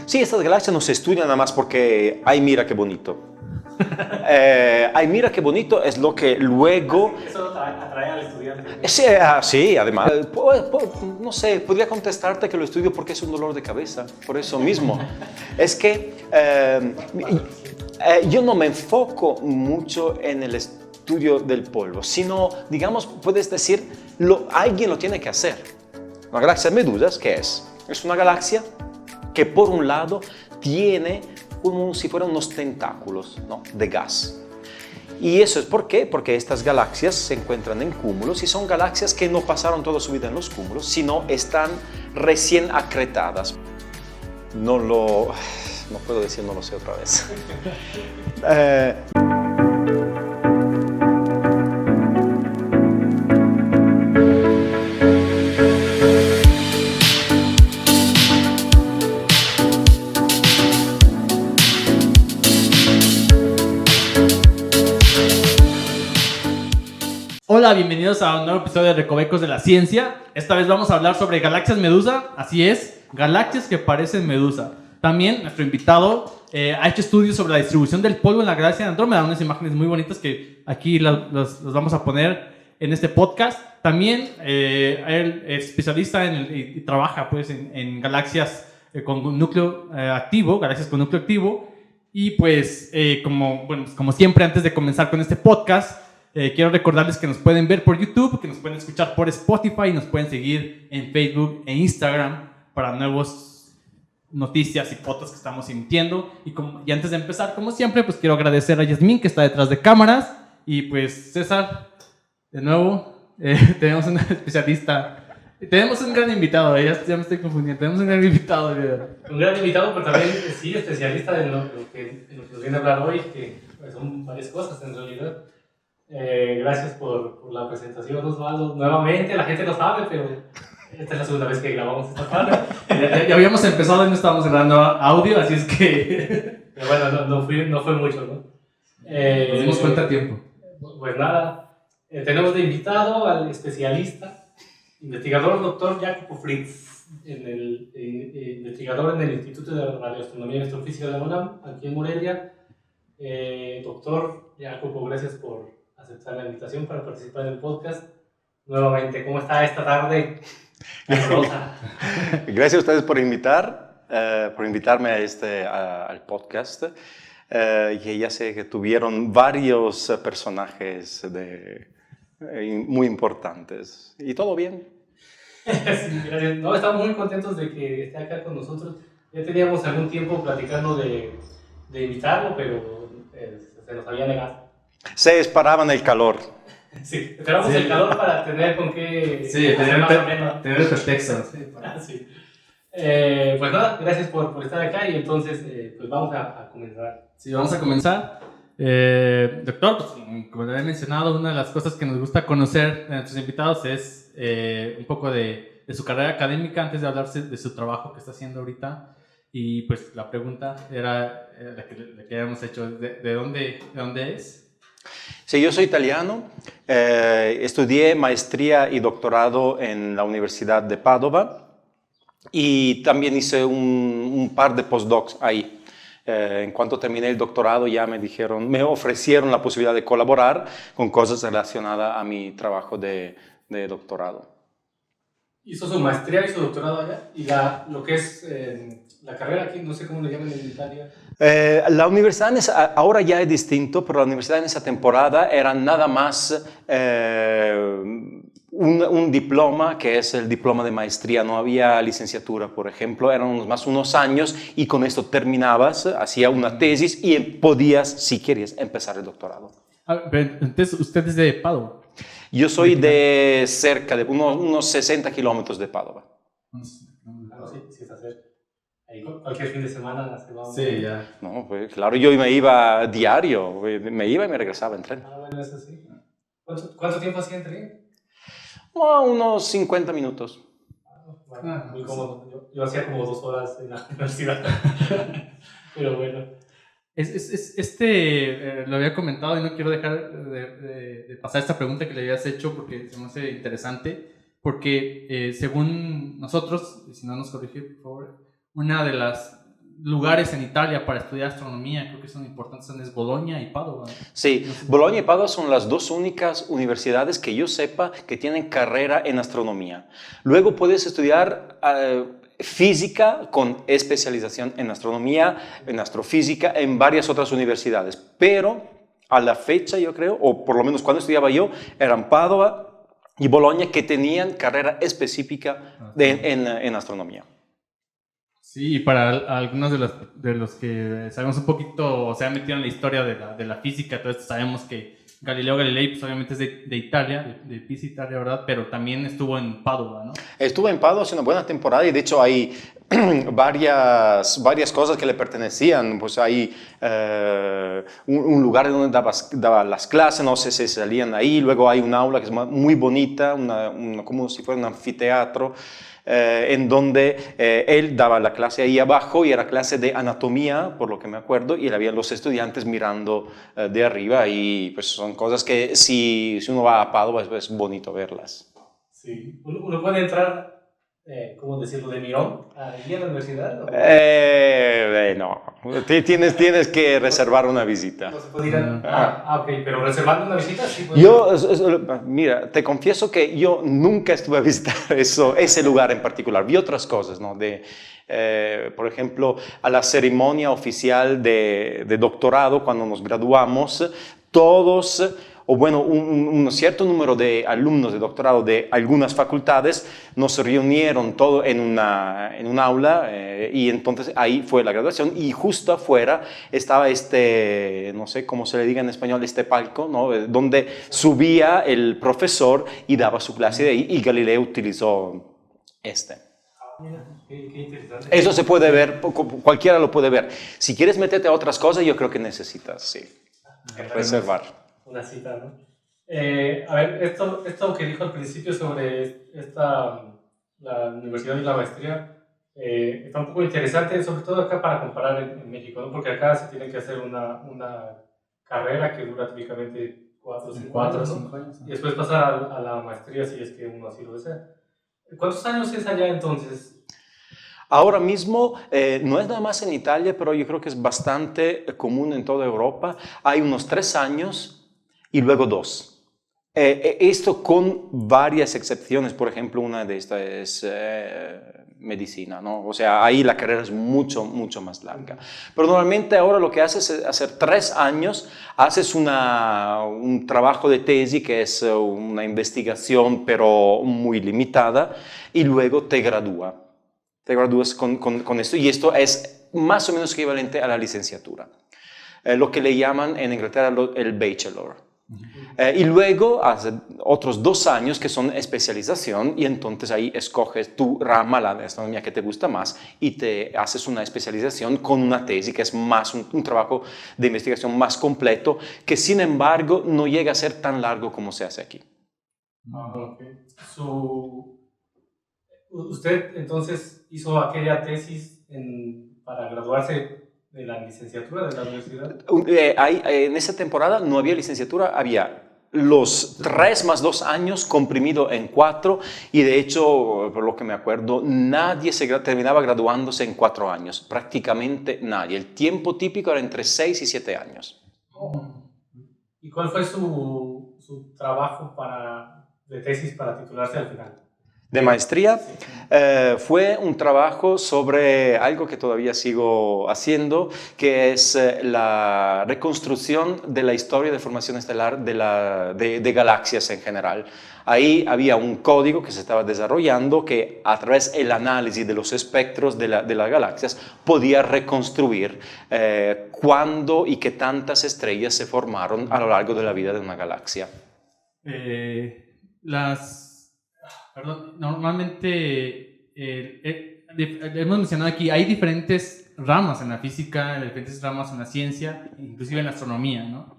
Sí, estas galaxias no se estudian nada más porque, ay, mira qué bonito. Ay, mira qué bonito es lo que luego... Eso atrae al estudiante. Sí, además, no sé, podría contestarte que lo estudio porque es un dolor de cabeza, por eso mismo. Es que yo no me enfoco mucho en el estudio del polvo, sino, digamos, puedes decir, alguien lo tiene que hacer. Una galaxia de medusas, ¿qué es? Es una galaxia que por un lado tiene como si fueran unos tentáculos, ¿no?, de gas. ¿Y eso es por qué? Porque estas galaxias se encuentran en cúmulos y son galaxias que no pasaron toda su vida en los cúmulos, sino están recién acretadas. No puedo decir, no lo sé otra vez. Hola, bienvenidos a un nuevo episodio de Recovecos de la Ciencia. Esta vez vamos a hablar sobre galaxias medusa, así es, galaxias que parecen medusa. También nuestro invitado ha hecho estudios sobre la distribución del polvo en la galaxia de Andrómeda, unas imágenes muy bonitas que aquí las vamos a poner en este podcast. También él es especialista y trabaja pues, en galaxias con núcleo activo, galaxias con núcleo activo. Y pues, como siempre, antes de comenzar con este podcast, quiero recordarles que nos pueden ver por YouTube, que nos pueden escuchar por Spotify y nos pueden seguir en Facebook e Instagram para nuevas noticias y fotos que estamos emitiendo. Y antes de empezar, como siempre, pues quiero agradecer a Yasmín, que está detrás de cámaras. Y pues César, de nuevo, tenemos un especialista. Tenemos un gran invitado, ya me estoy confundiendo. Tenemos un gran invitado. Un gran invitado, pero también sí, especialista en lo que nos viene a hablar hoy, que pues, son varias cosas en realidad. Gracias por la presentación, Osvaldo. Nuevamente, la gente lo sabe, pero esta es la segunda vez que grabamos esta parte. Ya habíamos empezado y no estábamos grabando audio, así es que... Pero bueno, no fue mucho, ¿no? Nos dimos cuenta a tiempo. Pues nada, tenemos de invitado al especialista, investigador doctor Jacopo Fritz, investigador en el Instituto de Radioastronomía y Astrofísica de la UNAM, aquí en Morelia. Doctor Jacopo, gracias por aceptar la invitación para participar en el podcast. Nuevamente, ¿cómo está esta tarde? Gracias a ustedes por invitarme al podcast. Que ya sé que tuvieron varios personajes muy importantes. ¿Y todo bien? Sí, gracias. No, estamos muy contentos de que esté acá con nosotros. Ya teníamos algún tiempo platicando de invitarlo, pero se nos había negado. Se esperaban el calor. Sí, esperamos el calor para tener con qué... Sí, tener el pretexto. Sí. Pues nada, gracias por estar acá y entonces pues vamos a comenzar. Sí, vamos a comenzar. Doctor, pues, como le había mencionado, una de las cosas que nos gusta conocer de nuestros invitados es un poco de su carrera académica antes de hablarse de su trabajo que está haciendo ahorita. Y pues la pregunta era la que habíamos hecho, ¿de dónde es? Sí, yo soy italiano, estudié maestría y doctorado en la Universidad de Padova y también hice un par de postdocs ahí. En cuanto terminé el doctorado ya me ofrecieron la posibilidad de colaborar con cosas relacionadas a mi trabajo de doctorado. Hizo su maestría y su doctorado allá y lo que es la carrera aquí, no sé cómo le llaman en Italia. La universidad ahora ya es distinto, pero la universidad en esa temporada era nada más un diploma, que es el diploma de maestría. No había licenciatura, por ejemplo, eran más unos años y con esto terminabas, hacía una tesis y podías, si querías, empezar el doctorado. Entonces, ¿usted es de Padua? Yo soy de cerca de unos 60 kilómetros de Padova. Sí, está cerca. Ahí cualquier fin de semana se va. Sí, ya. No, pues, claro, yo me iba diario, me iba y me regresaba en tren. Ah, bueno, eso sí. ¿Cuánto tiempo hacía en tren? Unos 50 minutos. Bueno, muy cómodo. Yo hacía como 2 horas en la universidad. Pero bueno. Lo había comentado y no quiero dejar de pasar esta pregunta que le habías hecho porque se me hace interesante. Porque según nosotros, y si no nos corrige, por favor, una de las lugares en Italia para estudiar astronomía, creo que son importantes, son es Bolonia y Padova. Sí, Bolonia y Padua son las dos únicas universidades que yo sepa que tienen carrera en astronomía. Luego puedes estudiar física con especialización en astronomía, en astrofísica, en varias otras universidades. Pero a la fecha, yo creo, o por lo menos cuando estudiaba yo, eran Padua y Bolonia que tenían carrera específica en astronomía. Sí, y para algunos de los que sabemos un poquito, o se han metido en la historia de la física, todo esto, sabemos que Galileo Galilei, pues obviamente es de Italia, de Pisa, Italia, ¿verdad? Pero también estuvo en Padua, ¿no? Estuvo en Padua hace una buena temporada y de hecho hay varias cosas que le pertenecían. Pues hay un lugar donde daba las clases, no sé si salían ahí. Luego hay un aula que es muy bonita, como si fuera un anfiteatro. En donde él daba la clase ahí abajo y era clase de anatomía, por lo que me acuerdo, y había los estudiantes mirando de arriba y pues son cosas que si uno va a Padua es bonito verlas. Sí. Uno puede entrar, ¿cómo decirlo?, de mirón ahí a la universidad. No, tienes que reservar una visita. No se puede ir ok, pero reservando una visita sí puede. Mira, te confieso que yo nunca estuve a visitar ese lugar en particular. Vi otras cosas, ¿no? Por ejemplo, a la ceremonia oficial de doctorado, cuando nos graduamos, todos, o bueno, un cierto número de alumnos de doctorado de algunas facultades nos reunieron todo en un aula y entonces ahí fue la graduación y justo afuera estaba no sé cómo se le diga en español, este palco, ¿no? Donde subía el profesor y daba su clase de ahí y Galileo utilizó Mira, qué interesante. Eso se puede ver, cualquiera lo puede ver. Si quieres meterte a otras cosas, yo creo que necesitas, sí, reservar. Una cita, ¿no? A ver, esto que dijo al principio sobre la universidad y la maestría, está un poco interesante, sobre todo acá para comparar en México, ¿no? Porque acá se tiene que hacer una carrera que dura típicamente 4 o 5 años, ¿no? años. Y después pasar a la maestría si es que uno así lo desea. ¿Cuántos años es allá entonces? Ahora mismo no es nada más en Italia, pero yo creo que es bastante común en toda Europa. Hay unos 3 años y luego 2. Esto con varias excepciones, por ejemplo, una de estas es medicina, ¿no? O sea, ahí la carrera es mucho, mucho más larga. Pero normalmente ahora lo que haces es hacer 3 años, haces un trabajo de tesis que es una investigación pero muy limitada y luego te gradúas. Te gradúas con esto y esto es más o menos equivalente a la licenciatura. Lo que le llaman en Inglaterra el bachelor. Y luego hace otros 2 años que son especialización y entonces ahí escoges tu rama, la de astronomía que te gusta más y te haces una especialización con una tesis que es más un trabajo de investigación más completo que sin embargo no llega a ser tan largo como se hace aquí. Okay. ¿Usted entonces hizo aquella tesis para graduarse de la licenciatura de la universidad? En esa temporada no había licenciatura, había los 3 más 2 años comprimido en 4 y de hecho, por lo que me acuerdo, nadie terminaba graduándose en 4 años, prácticamente nadie. El tiempo típico era entre 6 y 7 años. ¿Y cuál fue su trabajo de tesis para titularse al final? De maestría, fue un trabajo sobre algo que todavía sigo haciendo, que es la reconstrucción de la historia de formación estelar de galaxias en general. Ahí había un código que se estaba desarrollando que a través del análisis de los espectros de las galaxias podía reconstruir cuándo y qué tantas estrellas se formaron a lo largo de la vida de una galaxia. Perdón, normalmente hemos mencionado aquí, hay diferentes ramas en la física, diferentes ramas en la ciencia, inclusive en la astronomía, ¿no?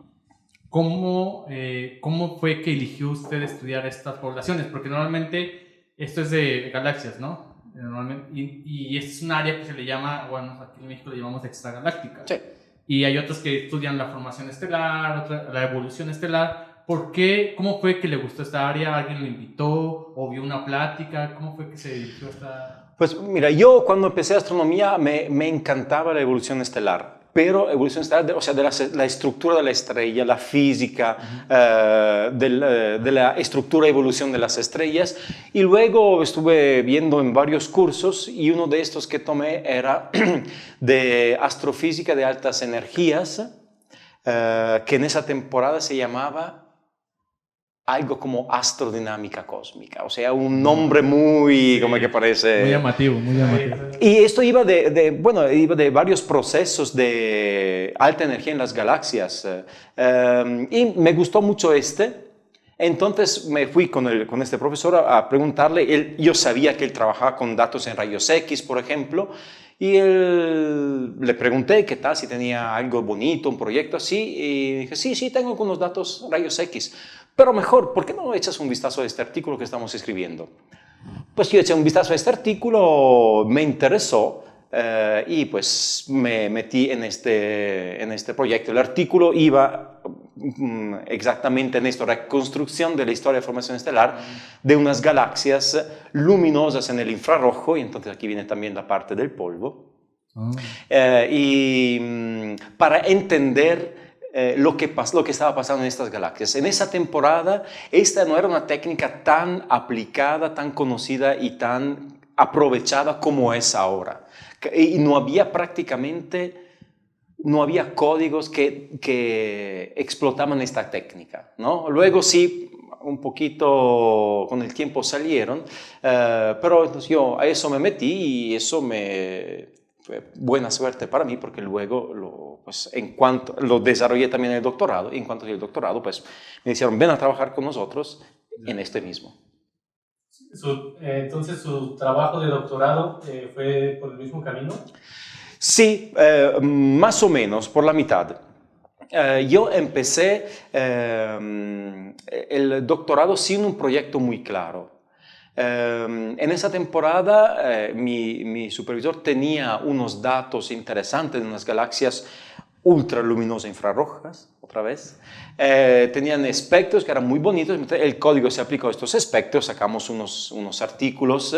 ¿Cómo fue que eligió usted estudiar estas poblaciones? Porque normalmente esto es de galaxias, ¿no? Y es un área que se le llama, bueno, aquí en México le llamamos extragaláctica. Sí. Y hay otros que estudian la formación estelar, la evolución estelar. ¿Por qué? ¿Cómo fue que le gustó esta área? ¿Alguien lo invitó o vio una plática? ¿Cómo fue que se dirigió a esta...? Pues mira, yo cuando empecé astronomía me encantaba la evolución estelar, pero evolución estelar, o sea, de la estructura de la estrella, la física, de la estructura y evolución de las estrellas. Y luego estuve viendo en varios cursos y uno de estos que tomé era de astrofísica de altas energías, que en esa temporada se llamaba algo como astrodinámica cósmica, o sea, un nombre muy, como que parece... Muy llamativo, muy llamativo. Y esto iba iba de varios procesos de alta energía en las galaxias, y me gustó mucho entonces me fui con este profesor a preguntarle, yo sabía que él trabajaba con datos en rayos X, por ejemplo, y le pregunté qué tal, si tenía algo bonito, un proyecto así, y dije, sí, tengo algunos datos rayos X, pero mejor, ¿por qué no echas un vistazo a este artículo que estamos escribiendo? Pues yo eché un vistazo a este artículo, me interesó, y pues me metí en este proyecto. El artículo iba exactamente en esto, reconstrucción de la historia de formación estelar de unas galaxias luminosas en el infrarrojo, y entonces aquí viene también la parte del polvo, para entender lo que estaba pasando en estas galaxias. En esa temporada, esta no era una técnica tan aplicada, tan conocida y tan aprovechada como es ahora. Y no había códigos que explotaban esta técnica, ¿no? Luego sí, un poquito con el tiempo salieron, pero entonces yo a eso me metí y eso fue buena suerte para mí, porque luego en cuanto lo desarrollé también en el doctorado, y en cuanto al doctorado, pues me dijeron, ven a trabajar con nosotros en este mismo. Entonces, ¿su trabajo de doctorado fue por el mismo camino? Sí, más o menos, por la mitad. Yo empecé el doctorado sin un proyecto muy claro. En esa temporada mi supervisor tenía unos datos interesantes de unas galaxias ultraluminosas infrarrojas, otra vez. Tenían espectros que eran muy bonitos, el código se aplicó a estos espectros, sacamos unos artículos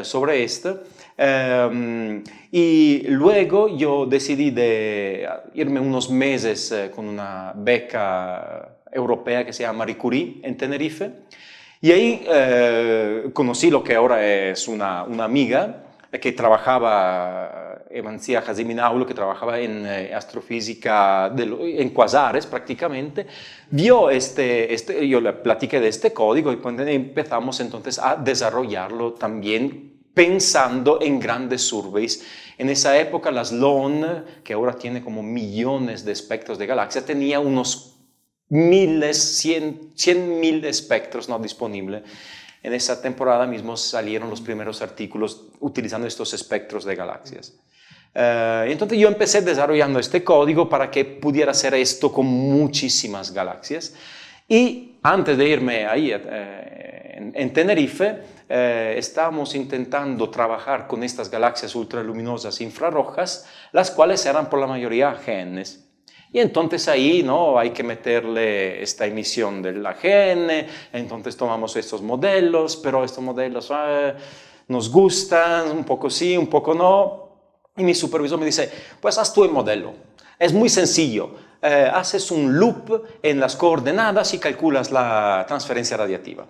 sobre esto. Y luego yo decidí de irme unos meses con una beca europea que se llama Marie Curie en Tenerife. Y ahí conocí lo que ahora es una amiga que trabajaba, Evancia Jaziminaulo, que trabajaba en astrofísica, en cuasares prácticamente. Vio yo le platiqué de este código y empezamos entonces a desarrollarlo también pensando en grandes surveys. En esa época las LON, que ahora tiene como millones de espectros de galaxias, tenía unos miles, 100.000 espectros no disponibles. En esa temporada mismo salieron los primeros artículos utilizando estos espectros de galaxias. Entonces yo empecé desarrollando este código para que pudiera hacer esto con muchísimas galaxias. Y antes de irme ahí en Tenerife, estábamos intentando trabajar con estas galaxias ultraluminosas infrarrojas, las cuales eran por la mayoría AGNs. Y entonces ahí, ¿no?, hay que meterle esta emisión del AGN, entonces tomamos estos modelos, pero estos modelos nos gustan, un poco sí, un poco no. Y mi supervisor me dice, pues haz tú el modelo, es muy sencillo, haces un loop en las coordenadas y calculas la transferencia radiativa.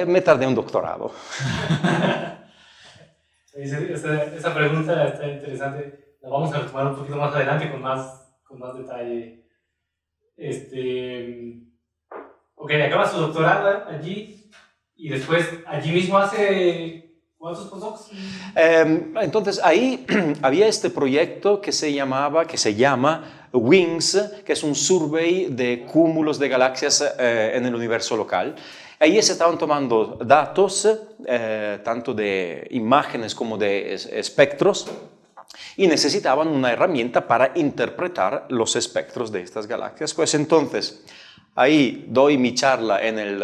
Me tardé un doctorado. Esa pregunta está interesante, la vamos a retomar un poquito más adelante con más detalle. Ok, acaba su doctorado allí y después allí mismo hace ¿cuántos postdocs? Entonces ahí había este proyecto que se llama WINGS, que es un survey de cúmulos de galaxias en el universo local. Ahí se estaban tomando datos, tanto de imágenes como de espectros, y necesitaban una herramienta para interpretar los espectros de estas galaxias. Pues entonces, ahí doy mi charla en el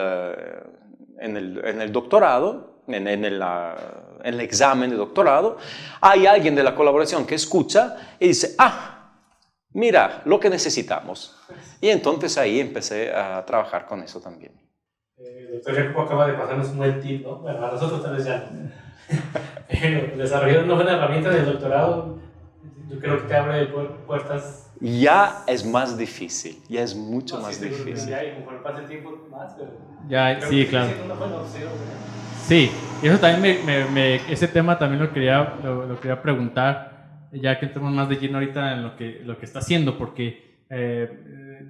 doctorado, en el examen de doctorado. Hay alguien de la colaboración que escucha y dice, mira, lo que necesitamos. Y entonces ahí empecé a trabajar con eso también. El doctor Jacopo acaba de pasarnos un buen tip, ¿no? Bueno, a nosotros tal vez ya no. Pero desarrollar una buena herramienta del doctorado, yo creo que te abre puertas. Ya es más difícil, ya es mucho más Sí, seguro que difícil. ya, y conforme pasa el tiempo, más, pero Ya, creo sí, que claro. es una buena opción, ¿no? Sí, y eso también ese tema también lo quería preguntar, ya que entramos más de lleno ahorita en lo que está haciendo, porque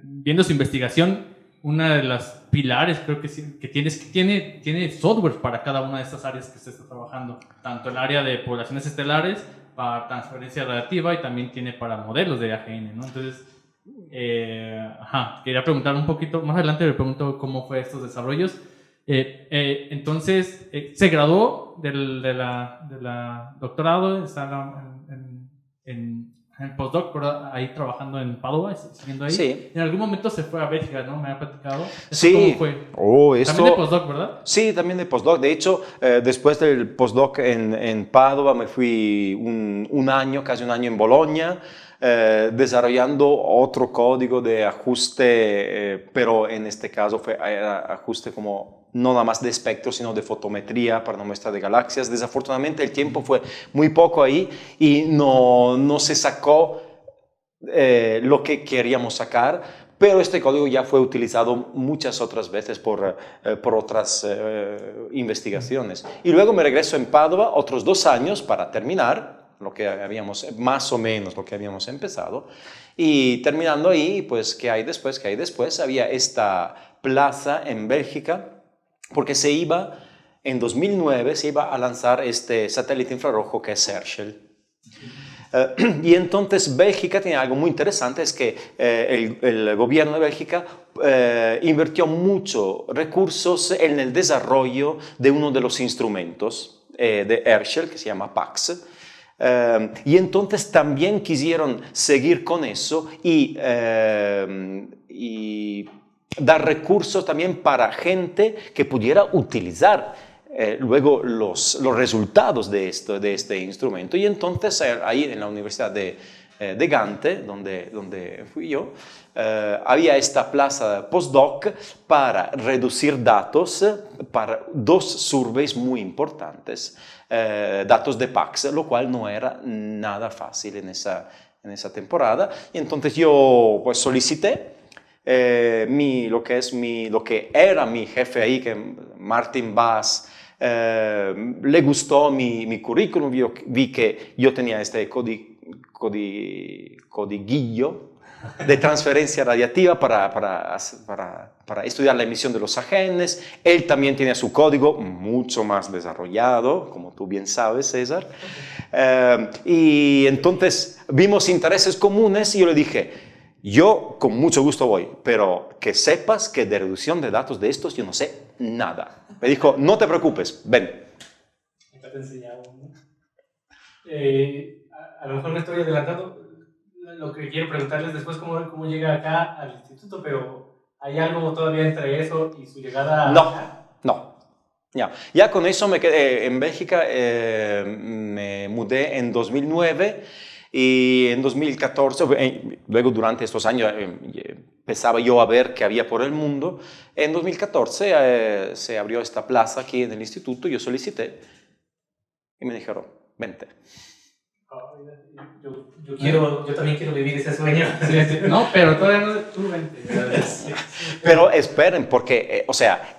viendo su investigación, una de las pilares creo que, que tiene software para cada una de estas áreas que se está trabajando, tanto el área de poblaciones estelares, para transferencia radiativa y también tiene para modelos de AGN, ¿no? Entonces, quería preguntar un poquito, más adelante le pregunto cómo fue estos desarrollos. Entonces, se graduó de la doctorado, está en postdoc, pero ahí trabajando en Padua, siguiendo ahí. Sí. En algún momento se fue a Bélgica, ¿no? Me ha platicado. Sí. ¿Cómo fue? También de postdoc, ¿verdad? Sí, también de postdoc. De hecho, después del postdoc en Padua, me fui casi un año en Bolonia, desarrollando otro código de ajuste, pero en este caso era ajuste como no nada más de espectro, sino de fotometría para una muestra de galaxias. Desafortunadamente el tiempo fue muy poco ahí y no se sacó lo que queríamos sacar, pero este código ya fue utilizado muchas otras veces por otras investigaciones. Y luego me regreso en Padua otros 2 años para terminar lo que habíamos, más o menos lo que habíamos empezado. Y terminando ahí, pues, ¿qué hay después? Había esta plaza en Bélgica, porque en 2009 se iba a lanzar este satélite infrarrojo que es Herschel. Y entonces Bélgica tiene algo muy interesante, es que el gobierno de Bélgica invirtió muchos recursos en el desarrollo de uno de los instrumentos de Herschel, que se llama PAX. Y entonces también quisieron seguir con eso y dar recursos también para gente que pudiera utilizar luego los resultados de este instrumento. Y entonces ahí en la Universidad de Gante, donde fui yo, había esta plaza postdoc para reducir datos para 2 surveys muy importantes, datos de PAX, lo cual no era nada fácil en esa temporada. Y entonces yo pues solicité. Lo que era mi jefe ahí, que Martin Bass, le gustó mi currículum, vi que yo tenía este codiguillo de transferencia radiativa para estudiar la emisión de los AGNs. Él también tenía su código mucho más desarrollado, como tú bien sabes, César. Y entonces vimos intereses comunes y yo le dije, yo con mucho gusto voy, pero que sepas que de reducción de datos de estos yo no sé nada. Me dijo, no te preocupes, ven. Acá te enseñamos, ¿no? A lo mejor me estoy adelantando. Lo que quiero preguntarles después, cómo llega acá al instituto, pero ¿hay algo todavía entre eso y su llegada acá? No. Ya con eso me quedé en Bélgica, me mudé en 2009 y en 2014, luego durante estos años empezaba yo a ver qué había por el mundo. En 2014 se abrió esta plaza aquí en el instituto, yo solicité y me dijeron, vente. Yo también quiero vivir ese sueño. No, pero todavía no tú vente. Pero esperen, porque,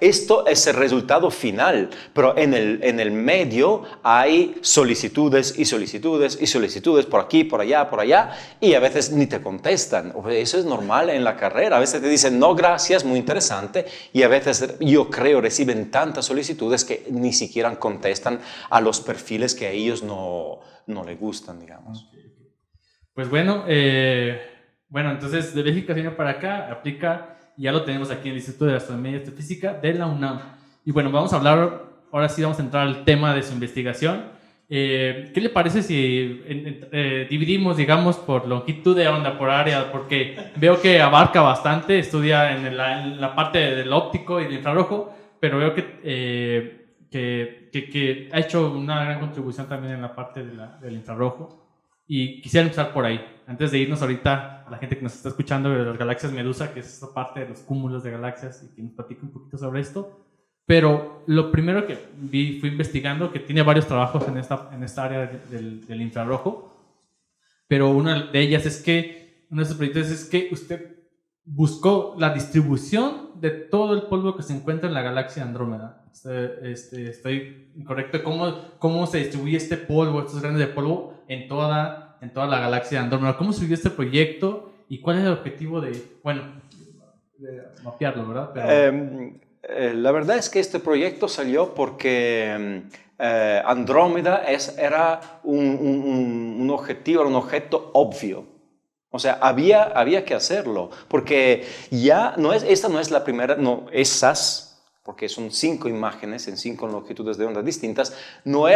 esto es el resultado final, pero en el medio hay solicitudes y solicitudes y solicitudes por aquí, por allá, y a veces ni te contestan. Eso es normal en la carrera. A veces te dicen, no, gracias, muy interesante, y a veces, yo creo, reciben tantas solicitudes que ni siquiera contestan a los perfiles que a ellos no les gustan, digamos. Pues bueno, entonces de Bélgica viene para acá, aplica, y ya lo tenemos aquí en el Instituto de Astronomía y Astrofísica de la UNAM. Y bueno, ahora sí vamos a entrar al tema de su investigación. ¿Qué le parece si dividimos, digamos, por longitud de onda, por área? Porque veo que abarca bastante, estudia en la parte del óptico y del infrarrojo, pero veo que ha hecho una gran contribución también en la parte del infrarrojo. Y quisiera empezar por ahí, antes de irnos ahorita a la gente que nos está escuchando de las galaxias Medusa, que es esta parte de los cúmulos de galaxias, y que nos platique un poquito sobre esto. Pero lo primero que fui investigando, que tiene varios trabajos en esta área del infrarrojo, pero una de ellas es que, uno de sus proyectos es que usted buscó la distribución de todo el polvo que se encuentra en la galaxia Andrómeda. Estoy incorrecto. ¿Cómo se distribuye este polvo, estos granos de polvo en toda la galaxia Andrómeda? ¿Cómo surgió este proyecto y cuál es el objetivo de mapearlo, verdad? Pero... La verdad es que este proyecto salió porque Andrómeda era un objetivo, un objeto obvio. O sea, había que hacerlo, porque ya esta no es la primera, no, esas, porque son 5 imágenes en 5 longitudes de onda distintas, no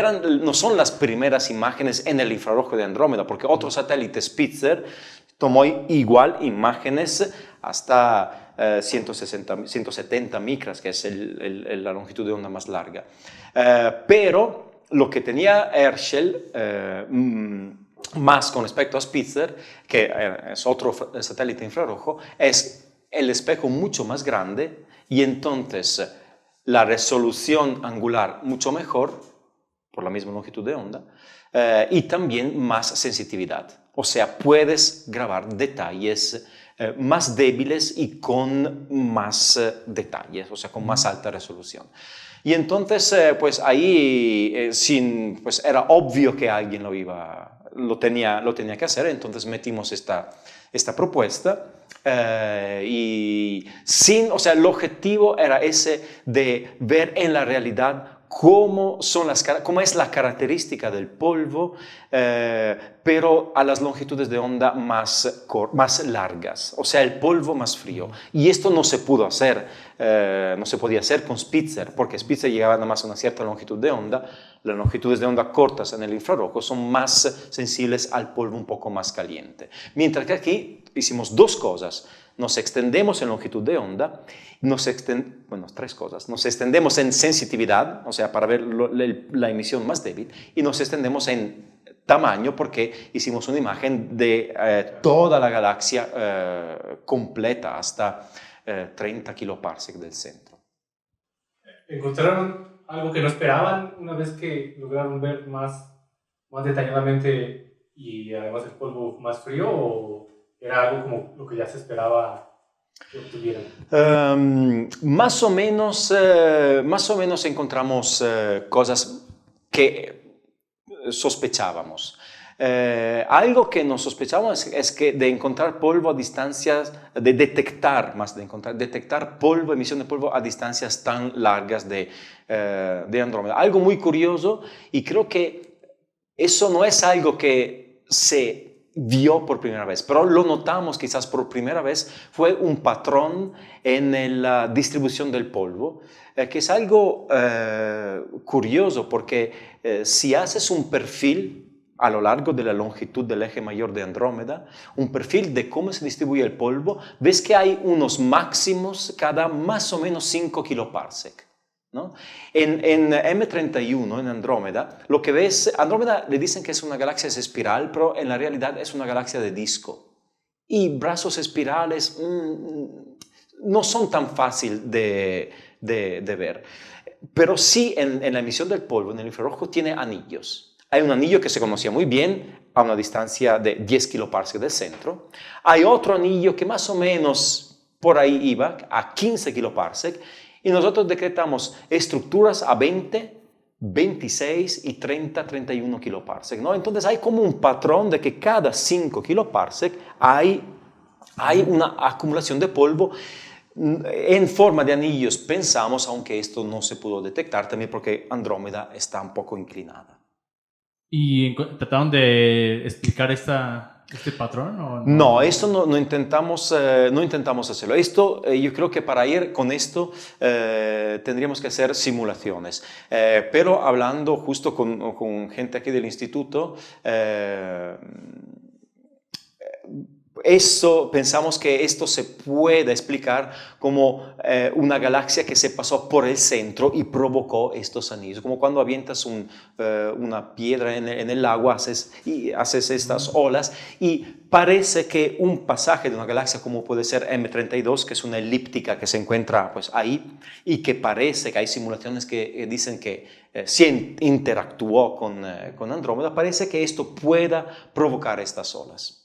son las primeras imágenes en el infrarrojo de Andrómeda, porque otro satélite, Spitzer, tomó igual imágenes hasta 170 micras, que es la longitud de onda más larga. Pero lo que tenía Herschel, más con respecto a Spitzer, que es otro satélite infrarrojo, es el espejo mucho más grande y entonces la resolución angular mucho mejor, por la misma longitud de onda, y también más sensitividad. O sea, puedes grabar detalles más débiles y con más detalles, o sea, con más alta resolución. Y entonces, pues ahí pues era obvio que alguien lo tenía que hacer, entonces metimos esta propuesta o sea, el objetivo era ese de ver en la realidad cómo es la característica del polvo, pero a las longitudes de onda más largas, o sea, el polvo más frío. Y esto no se pudo hacer, no se podía hacer con Spitzer, porque Spitzer llegaba nada más a una cierta longitud de onda. Las longitudes de onda cortas en el infrarrojo son más sensibles al polvo un poco más caliente. Mientras que aquí hicimos 2 cosas. Nos extendemos en longitud de onda, bueno, 3 cosas. Nos extendemos en sensitividad, o sea, para ver la emisión más débil, y nos extendemos en tamaño porque hicimos una imagen de toda la galaxia completa hasta 30 kiloparsec del centro. ¿Encontraron algo que no esperaban una vez que lograron ver más detalladamente y además el polvo más frío, o era algo como lo que ya se esperaba que obtuvieran? Más o menos encontramos cosas que sospechábamos. Algo que nos sospechábamos es que de encontrar polvo a distancias, detectar polvo, emisión de polvo a distancias tan largas de Andrómeda. Algo muy curioso, y creo que eso no es algo que se vio por primera vez, pero lo notamos quizás por primera vez, fue un patrón en la distribución del polvo, que es algo curioso, porque si haces un perfil a lo largo de la longitud del eje mayor de Andrómeda, un perfil de cómo se distribuye el polvo, ves que hay unos máximos cada más o menos 5 kiloparsec, ¿no? En M31, en Andrómeda, lo que ves, Andrómeda le dicen que es una galaxia espiral, pero en la realidad es una galaxia de disco. Y brazos espirales no son tan fácil de ver. Pero sí, en la emisión del polvo, en el infrarrojo, tiene anillos. Hay un anillo que se conocía muy bien a una distancia de 10 kiloparsec del centro. Hay otro anillo que más o menos por ahí iba, a 15 kiloparsec, y nosotros decretamos estructuras a 20, 26 y 30, 31 kiloparsec, ¿no? Entonces hay como un patrón de que cada 5 kiloparsec hay una acumulación de polvo en forma de anillos, pensamos, aunque esto no se pudo detectar también porque Andrómeda está un poco inclinada. ¿Y trataron de explicar este patrón? ¿O no? No, esto no intentamos hacerlo. Esto, yo creo que para ir con esto tendríamos que hacer simulaciones. Pero hablando justo con gente aquí del instituto, eso, pensamos que esto se puede explicar como una galaxia que se pasó por el centro y provocó estos anillos. Como cuando avientas una piedra en el agua, haces estas olas y parece que un pasaje de una galaxia como puede ser M32, que es una elíptica que se encuentra pues, ahí y que parece que hay simulaciones que dicen que sí interactuó con Andrómeda, parece que esto pueda provocar estas olas.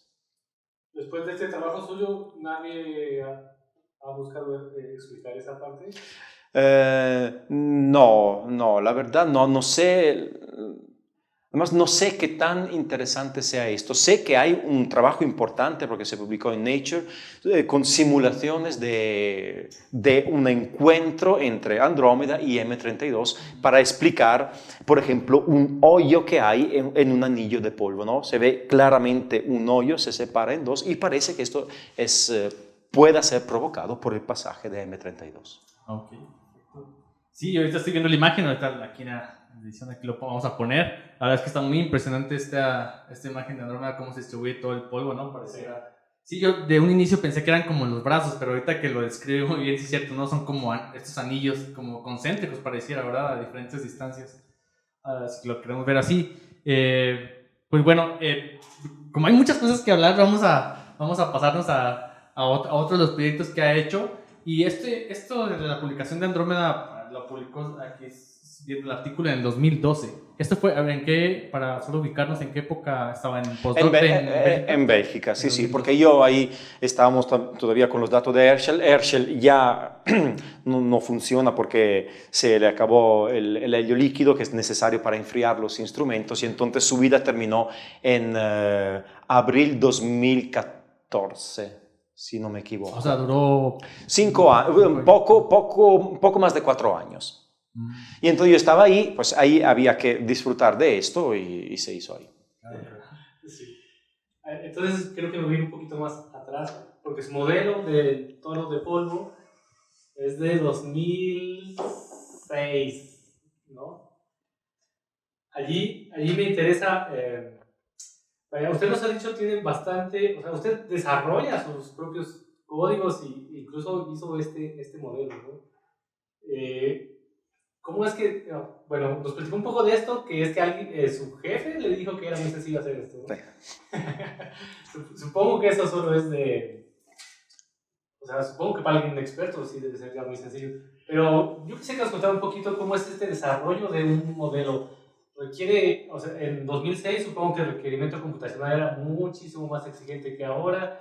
Después de este trabajo suyo, ¿nadie ha buscado explicar esa parte? No, la verdad no sé. Además, no sé qué tan interesante sea esto. Sé que hay un trabajo importante porque se publicó en Nature con simulaciones de un encuentro entre Andrómeda y M32 para explicar, por ejemplo, un hoyo que hay en un anillo de polvo, ¿no? Se ve claramente un hoyo, se separa en dos y parece que esto pueda ser provocado por el pasaje de M32. Ok. Sí, ahorita estoy viendo la imagen, ahorita aquí en la edición aquí lo vamos a poner. La verdad es que está muy impresionante esta imagen de Andrómeda, cómo se distribuye todo el polvo, ¿no? Pareciera... Sí, yo de un inicio pensé que eran como los brazos, pero ahorita que lo describe muy bien, sí es cierto, ¿no? Son como estos anillos como concéntricos, pareciera, ¿verdad? A diferentes distancias. Si lo queremos ver así. Pues bueno, como hay muchas cosas que hablar, vamos a pasarnos a otros de los proyectos que ha hecho. Y esto de la publicación de Andrómeda lo publicó aquí viendo el artículo en el 2012. Esto fue, a ver, para solo ubicarnos, ¿en qué época estaba? ¿En postdoc en Bélgica, sí, porque yo ahí estábamos todavía con los datos de Herschel. Herschel ya no funciona porque se le acabó el helio líquido que es necesario para enfriar los instrumentos y entonces su vida terminó en abril 2014. Si no me equivoco. O sea, duró 5 años, un poco más de 4 años. Y entonces yo estaba ahí, pues ahí había que disfrutar de esto y se hizo ahí. Sí. Entonces creo que me voy a ir un poquito más atrás, porque su modelo de tono de polvo es de 2006, ¿no? Allí me interesa... Vaya, usted nos ha dicho tiene bastante, o sea, usted desarrolla sus propios códigos e incluso hizo este modelo, ¿no? ¿Cómo es que, bueno, nos platicó un poco de esto, que es que alguien, su jefe le dijo que era muy sencillo hacer esto, ¿no? Sí. Supongo que eso solo es o sea, supongo que para alguien experto sí debe ser ya muy sencillo, pero yo quisiera que nos contara un poquito cómo es este desarrollo de un modelo. Requiere, o sea, en 2006 supongo que el requerimiento computacional era muchísimo más exigente que ahora.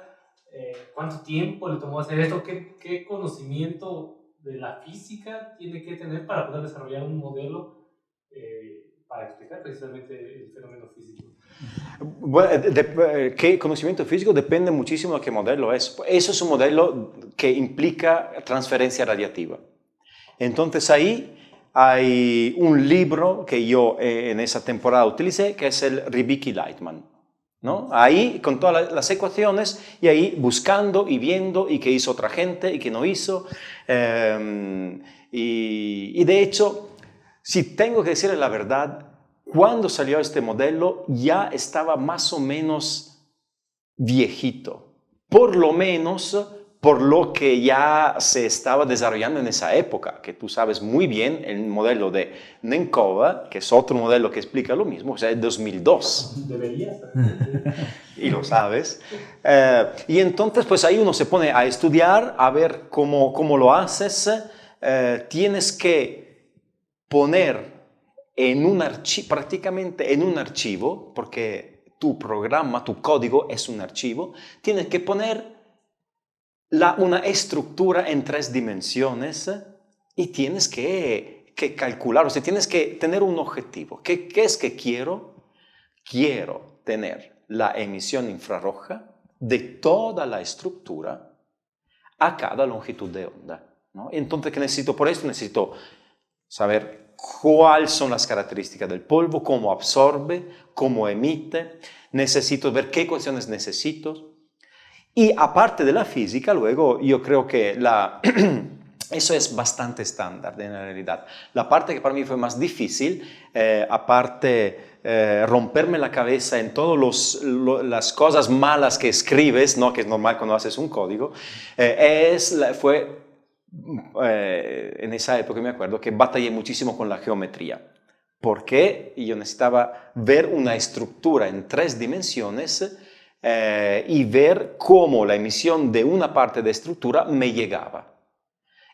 ¿Cuánto tiempo le tomó hacer esto? ¿Qué conocimiento de la física tiene que tener para poder desarrollar un modelo para explicar precisamente el fenómeno físico? Bueno, ¿qué conocimiento físico? Depende muchísimo de qué modelo es. Eso es un modelo que implica transferencia radiativa. Entonces ahí hay un libro que yo en esa temporada utilicé, que es el Rybicki-Leitman, ¿no? Ahí con todas las ecuaciones y ahí buscando y viendo y qué hizo otra gente y qué no hizo. Y de hecho, si tengo que decirle la verdad, cuando salió este modelo ya estaba más o menos viejito, por lo menos por lo que ya se estaba desarrollando en esa época, que tú sabes muy bien, el modelo de Nenkova, que es otro modelo que explica lo mismo, o sea, es 2002. Debería. Y lo sabes. Y entonces, pues ahí uno se pone a estudiar, a ver cómo lo haces. Tienes que poner prácticamente en un archivo, porque tu programa, tu código es un archivo, tienes que poner una estructura en 3 dimensiones y tienes que calcular, o sea, tienes que tener un objetivo. ¿Qué es que quiero? Quiero tener la emisión infrarroja de toda la estructura a cada longitud de onda, ¿no? Entonces, ¿qué necesito? Por esto necesito saber cuáles son las características del polvo, cómo absorbe, cómo emite, necesito ver qué ecuaciones necesito. Y aparte de la física, luego yo creo que Eso es bastante estándar en la realidad. La parte que para mí fue más difícil, aparte romperme la cabeza en todas las cosas malas que escribes, ¿no? Que es normal cuando haces un código, fue en esa época me acuerdo que batallé muchísimo con la geometría. Porque yo necesitaba ver una estructura en 3 dimensiones y ver cómo la emisión de una parte de estructura me llegaba.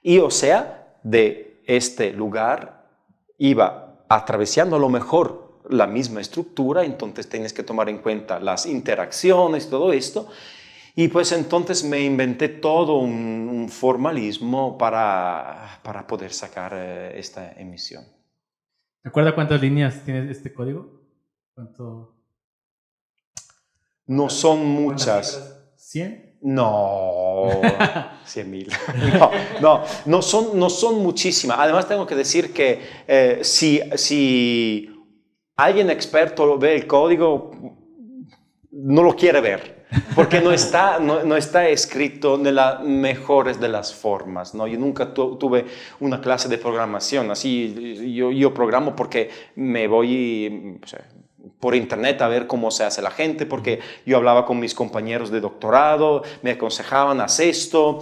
Y o sea, de este lugar iba atravesando a lo mejor la misma estructura, entonces tienes que tomar en cuenta las interacciones, todo esto. Y pues entonces me inventé todo un formalismo para poder sacar esta emisión. ¿Recuerda cuántas líneas tiene este código? ¿Cuánto? No son muchas. ¿100? No, 100.000. No son muchísimas. Además tengo que decir que si alguien experto ve el código, no lo quiere ver, porque no está escrito de las mejores de las formas, ¿no? Yo nunca tuve una clase de programación, así yo programo porque me voy por internet a ver cómo se hace la gente, porque yo hablaba con mis compañeros de doctorado, me aconsejaban, haz esto,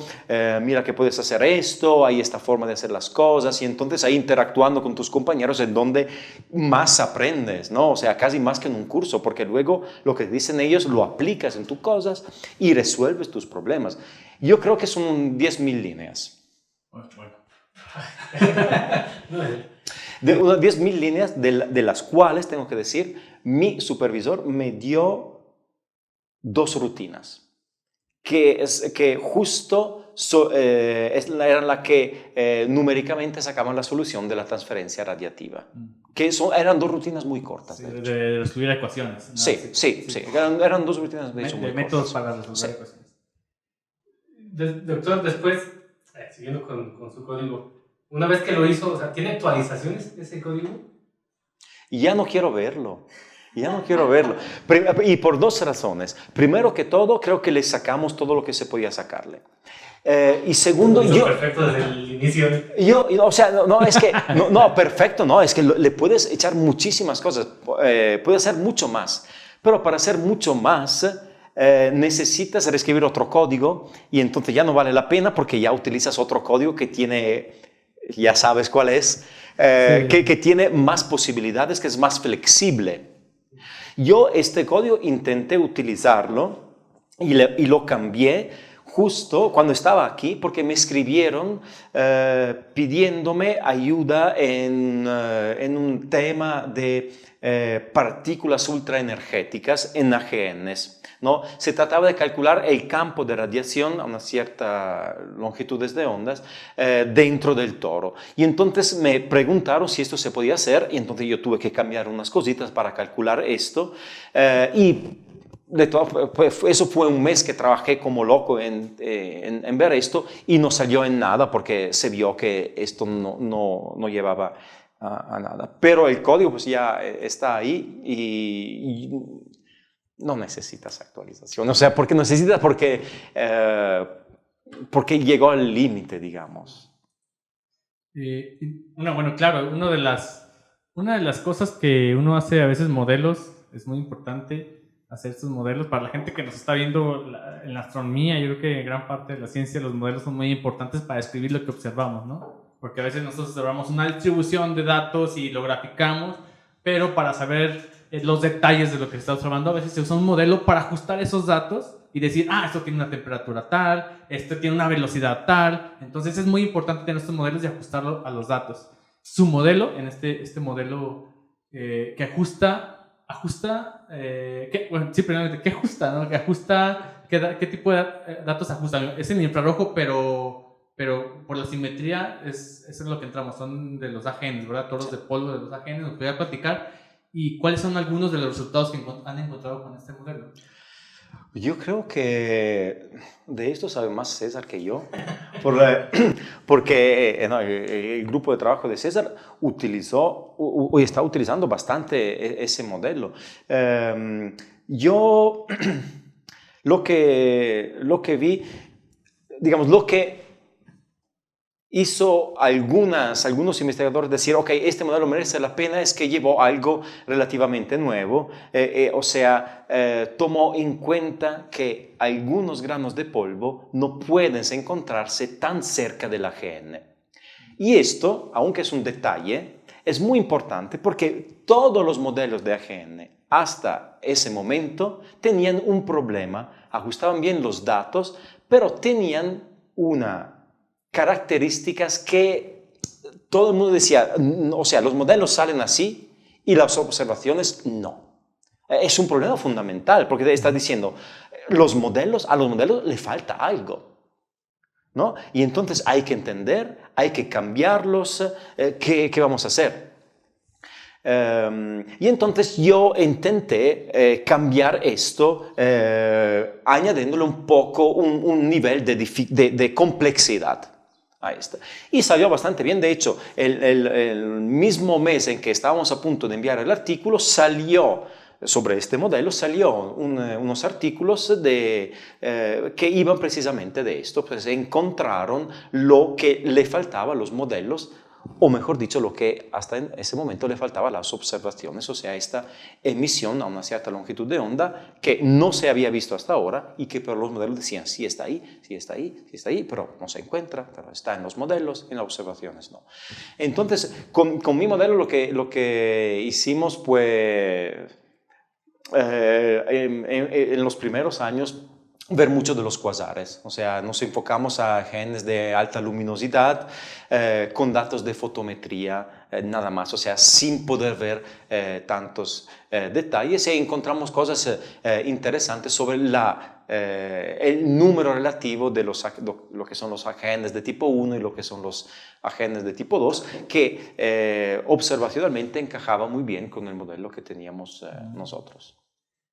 mira que puedes hacer esto, hay esta forma de hacer las cosas, y entonces ahí interactuando con tus compañeros es donde más aprendes, ¿no? O sea, casi más que en un curso, porque luego lo que dicen ellos lo aplicas en tus cosas y resuelves tus problemas. Yo creo que son 10.000 líneas. Bueno. De unas 10.000 líneas, de las cuales, tengo que decir, mi supervisor me dio 2 rutinas, que justo eran las que numéricamente sacaban la solución de la transferencia radiativa. Que eran 2 rutinas muy cortas. Sí, de resolver ecuaciones, ¿no? Sí. Eran 2 rutinas de hecho muy métodos cortas. para resolver ecuaciones. Doctor, después, siguiendo con su código, una vez que lo hizo, o sea, ¿tiene actualizaciones ese código? Ya no quiero verlo. Y por 2 razones. Primero que todo, creo que le sacamos todo lo que se podía sacarle. Y segundo, perfecto desde el inicio. Perfecto, no, es que le puedes echar muchísimas cosas, puede hacer mucho más, pero para hacer mucho más necesitas reescribir otro código y entonces ya no vale la pena porque ya utilizas otro código que tiene, ya sabes cuál es, que tiene más posibilidades, que es más flexible. Yo este código intenté utilizarlo y lo cambié justo cuando estaba aquí porque me escribieron pidiéndome ayuda en un tema de partículas ultraenergéticas en AGNs, ¿no? Se trataba de calcular el campo de radiación a una cierta longitudes de ondas dentro del toro. Y entonces me preguntaron si esto se podía hacer y entonces yo tuve que cambiar unas cositas para calcular esto eso fue un mes que trabajé como loco en ver esto y no salió en nada porque se vio que esto no llevaba a nada. Pero el código pues ya está ahí y no necesitas actualización. O sea, porque necesitas porque llegó al límite, digamos. Bueno, claro, una de las cosas que uno hace a veces modelos, es muy importante hacer estos modelos. Para la gente que nos está viendo en la astronomía, yo creo que en gran parte de la ciencia los modelos son muy importantes para describir lo que observamos, ¿no? Porque a veces nosotros observamos una distribución de datos y lo graficamos, pero para saber los detalles de lo que se está observando, a veces se usa un modelo para ajustar esos datos y decir, esto tiene una temperatura tal, esto tiene una velocidad tal. Entonces es muy importante tener estos modelos y ajustarlo a los datos. Su modelo, en este modelo que ajusta, primeramente, ¿qué ajusta? ¿No? ¿Qué tipo de datos ajusta? Es en infrarrojo, pero por la simetría eso es lo que entramos, son de los AGNs, ¿verdad? Toros de polvo de los AGNs, ¿nos podría platicar? ¿Y cuáles son algunos de los resultados que han encontrado con este modelo? Yo creo que de esto sabe más César que yo, porque el grupo de trabajo de César está utilizando bastante ese modelo. Yo lo que vi, digamos, lo que hizo algunos investigadores decir, ok, este modelo merece la pena, es que llevó algo relativamente nuevo, tomó en cuenta que algunos granos de polvo no pueden encontrarse tan cerca del AGN. Y esto, aunque es un detalle, es muy importante porque todos los modelos de AGN hasta ese momento tenían un problema, ajustaban bien los datos, pero tenían características que todo el mundo decía, los modelos salen así y las observaciones no. Es un problema fundamental porque está diciendo, a los modelos le falta algo, ¿no? Y entonces hay que entender, hay que cambiarlos, ¿qué vamos a hacer? Y entonces yo intenté cambiar esto añadiéndole un poco un nivel de complejidad a esta. Y salió bastante bien. De hecho, el mismo mes en que estábamos a punto de enviar el artículo, sobre este modelo salió unos artículos que iban precisamente de esto. Pues encontraron lo que le faltaba a los modelos, o mejor dicho, lo que hasta en ese momento le faltaba a las observaciones, o sea, esta emisión a una cierta longitud de onda que no se había visto hasta ahora y que pero los modelos decían, sí está ahí, sí está ahí, sí está ahí, pero no se encuentra, pero está en los modelos, en las observaciones no. Entonces, con mi modelo lo que hicimos, pues, en los primeros años, ver mucho de los cuasares, o sea, nos enfocamos a genes de alta luminosidad con datos de fotometría nada más, o sea, sin poder ver tantos detalles, y encontramos cosas interesantes sobre el número relativo de lo que son los genes de tipo 1 y lo que son los genes de tipo 2, que observacionalmente encajaba muy bien con el modelo que teníamos nosotros.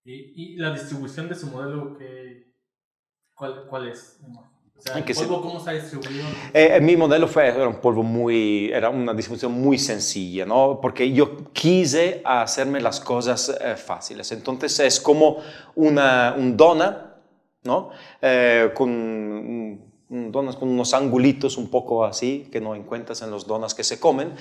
¿Y la distribución de su modelo cuál es? O sea, ¿el polvo cómo está distribuido? Mi modelo era una distribución muy sencilla, ¿no? Porque yo quise hacerme las cosas fáciles. Entonces es como un donut, ¿no? Donuts con unos angulitos un poco así, que no encuentras en los donuts que se comen.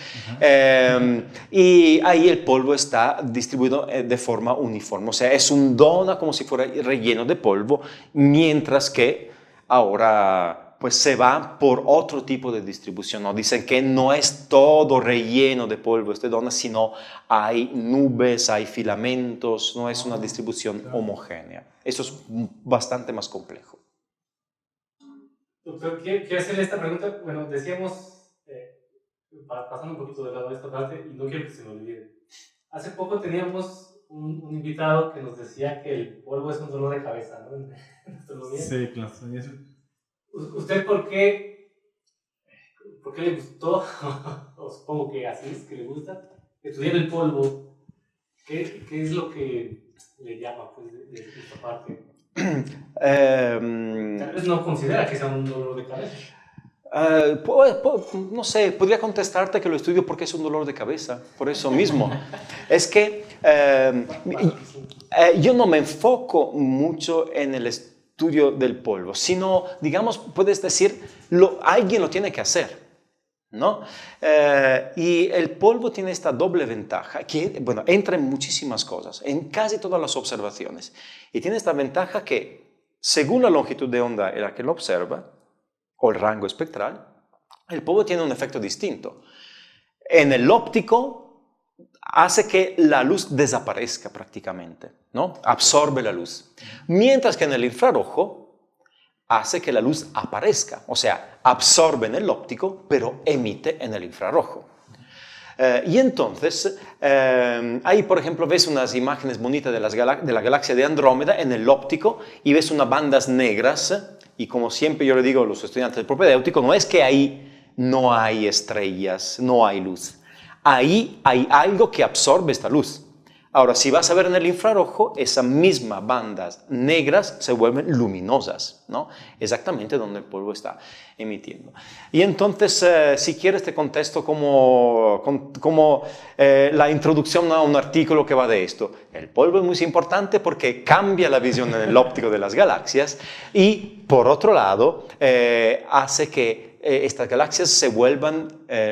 Y ahí el polvo está distribuido de forma uniforme. O sea, es un donut como si fuera relleno de polvo, mientras que ahora pues se va por otro tipo de distribución, ¿no? Dicen que no es todo relleno de polvo este donut, sino hay nubes, hay filamentos, no es una distribución homogénea. Eso es bastante más complejo. Doctor, quiero hacerle esta pregunta. Bueno, decíamos, pasando un poquito de lado de esta parte, y no quiero que se me olvide. Hace poco teníamos un invitado que nos decía que el polvo es un dolor de cabeza, ¿no? Sí, claro. ¿Usted por qué le gustó, o supongo que así es, que le gusta, estudiar el polvo? ¿Qué es lo que le llama, pues, de esta parte? Tal vez no considera que sea un dolor de cabeza. No sé, podría contestarte que lo estudio porque es un dolor de cabeza, por eso mismo. Es que yo no me enfoco mucho en el estudio del polvo, sino, digamos, puedes decir, alguien lo tiene que hacer, ¿no? Y el polvo tiene esta doble ventaja, que, bueno, entra en muchísimas cosas, en casi todas las observaciones, y tiene esta ventaja que, según la longitud de onda en la que lo observa, o el rango espectral, el polvo tiene un efecto distinto. En el óptico hace que la luz desaparezca prácticamente, ¿no? Absorbe la luz. Mientras que en el infrarrojo hace que la luz aparezca, o sea, absorbe en el óptico, pero emite en el infrarrojo. Y entonces, ahí por ejemplo ves unas imágenes bonitas de la galaxia de Andrómeda en el óptico y ves unas bandas negras. Y como siempre yo le digo a los estudiantes del propedéutico, no es que ahí no hay estrellas, no hay luz. Ahí hay algo que absorbe esta luz. Ahora, si vas a ver en el infrarrojo, esas mismas bandas negras se vuelven luminosas, ¿no? Exactamente donde el polvo está emitiendo. Y entonces, si quieres, te contesto como la introducción a un artículo que va de esto. El polvo es muy importante porque cambia la visión en el óptico de las galaxias y, por otro lado, hace que estas galaxias se vuelvan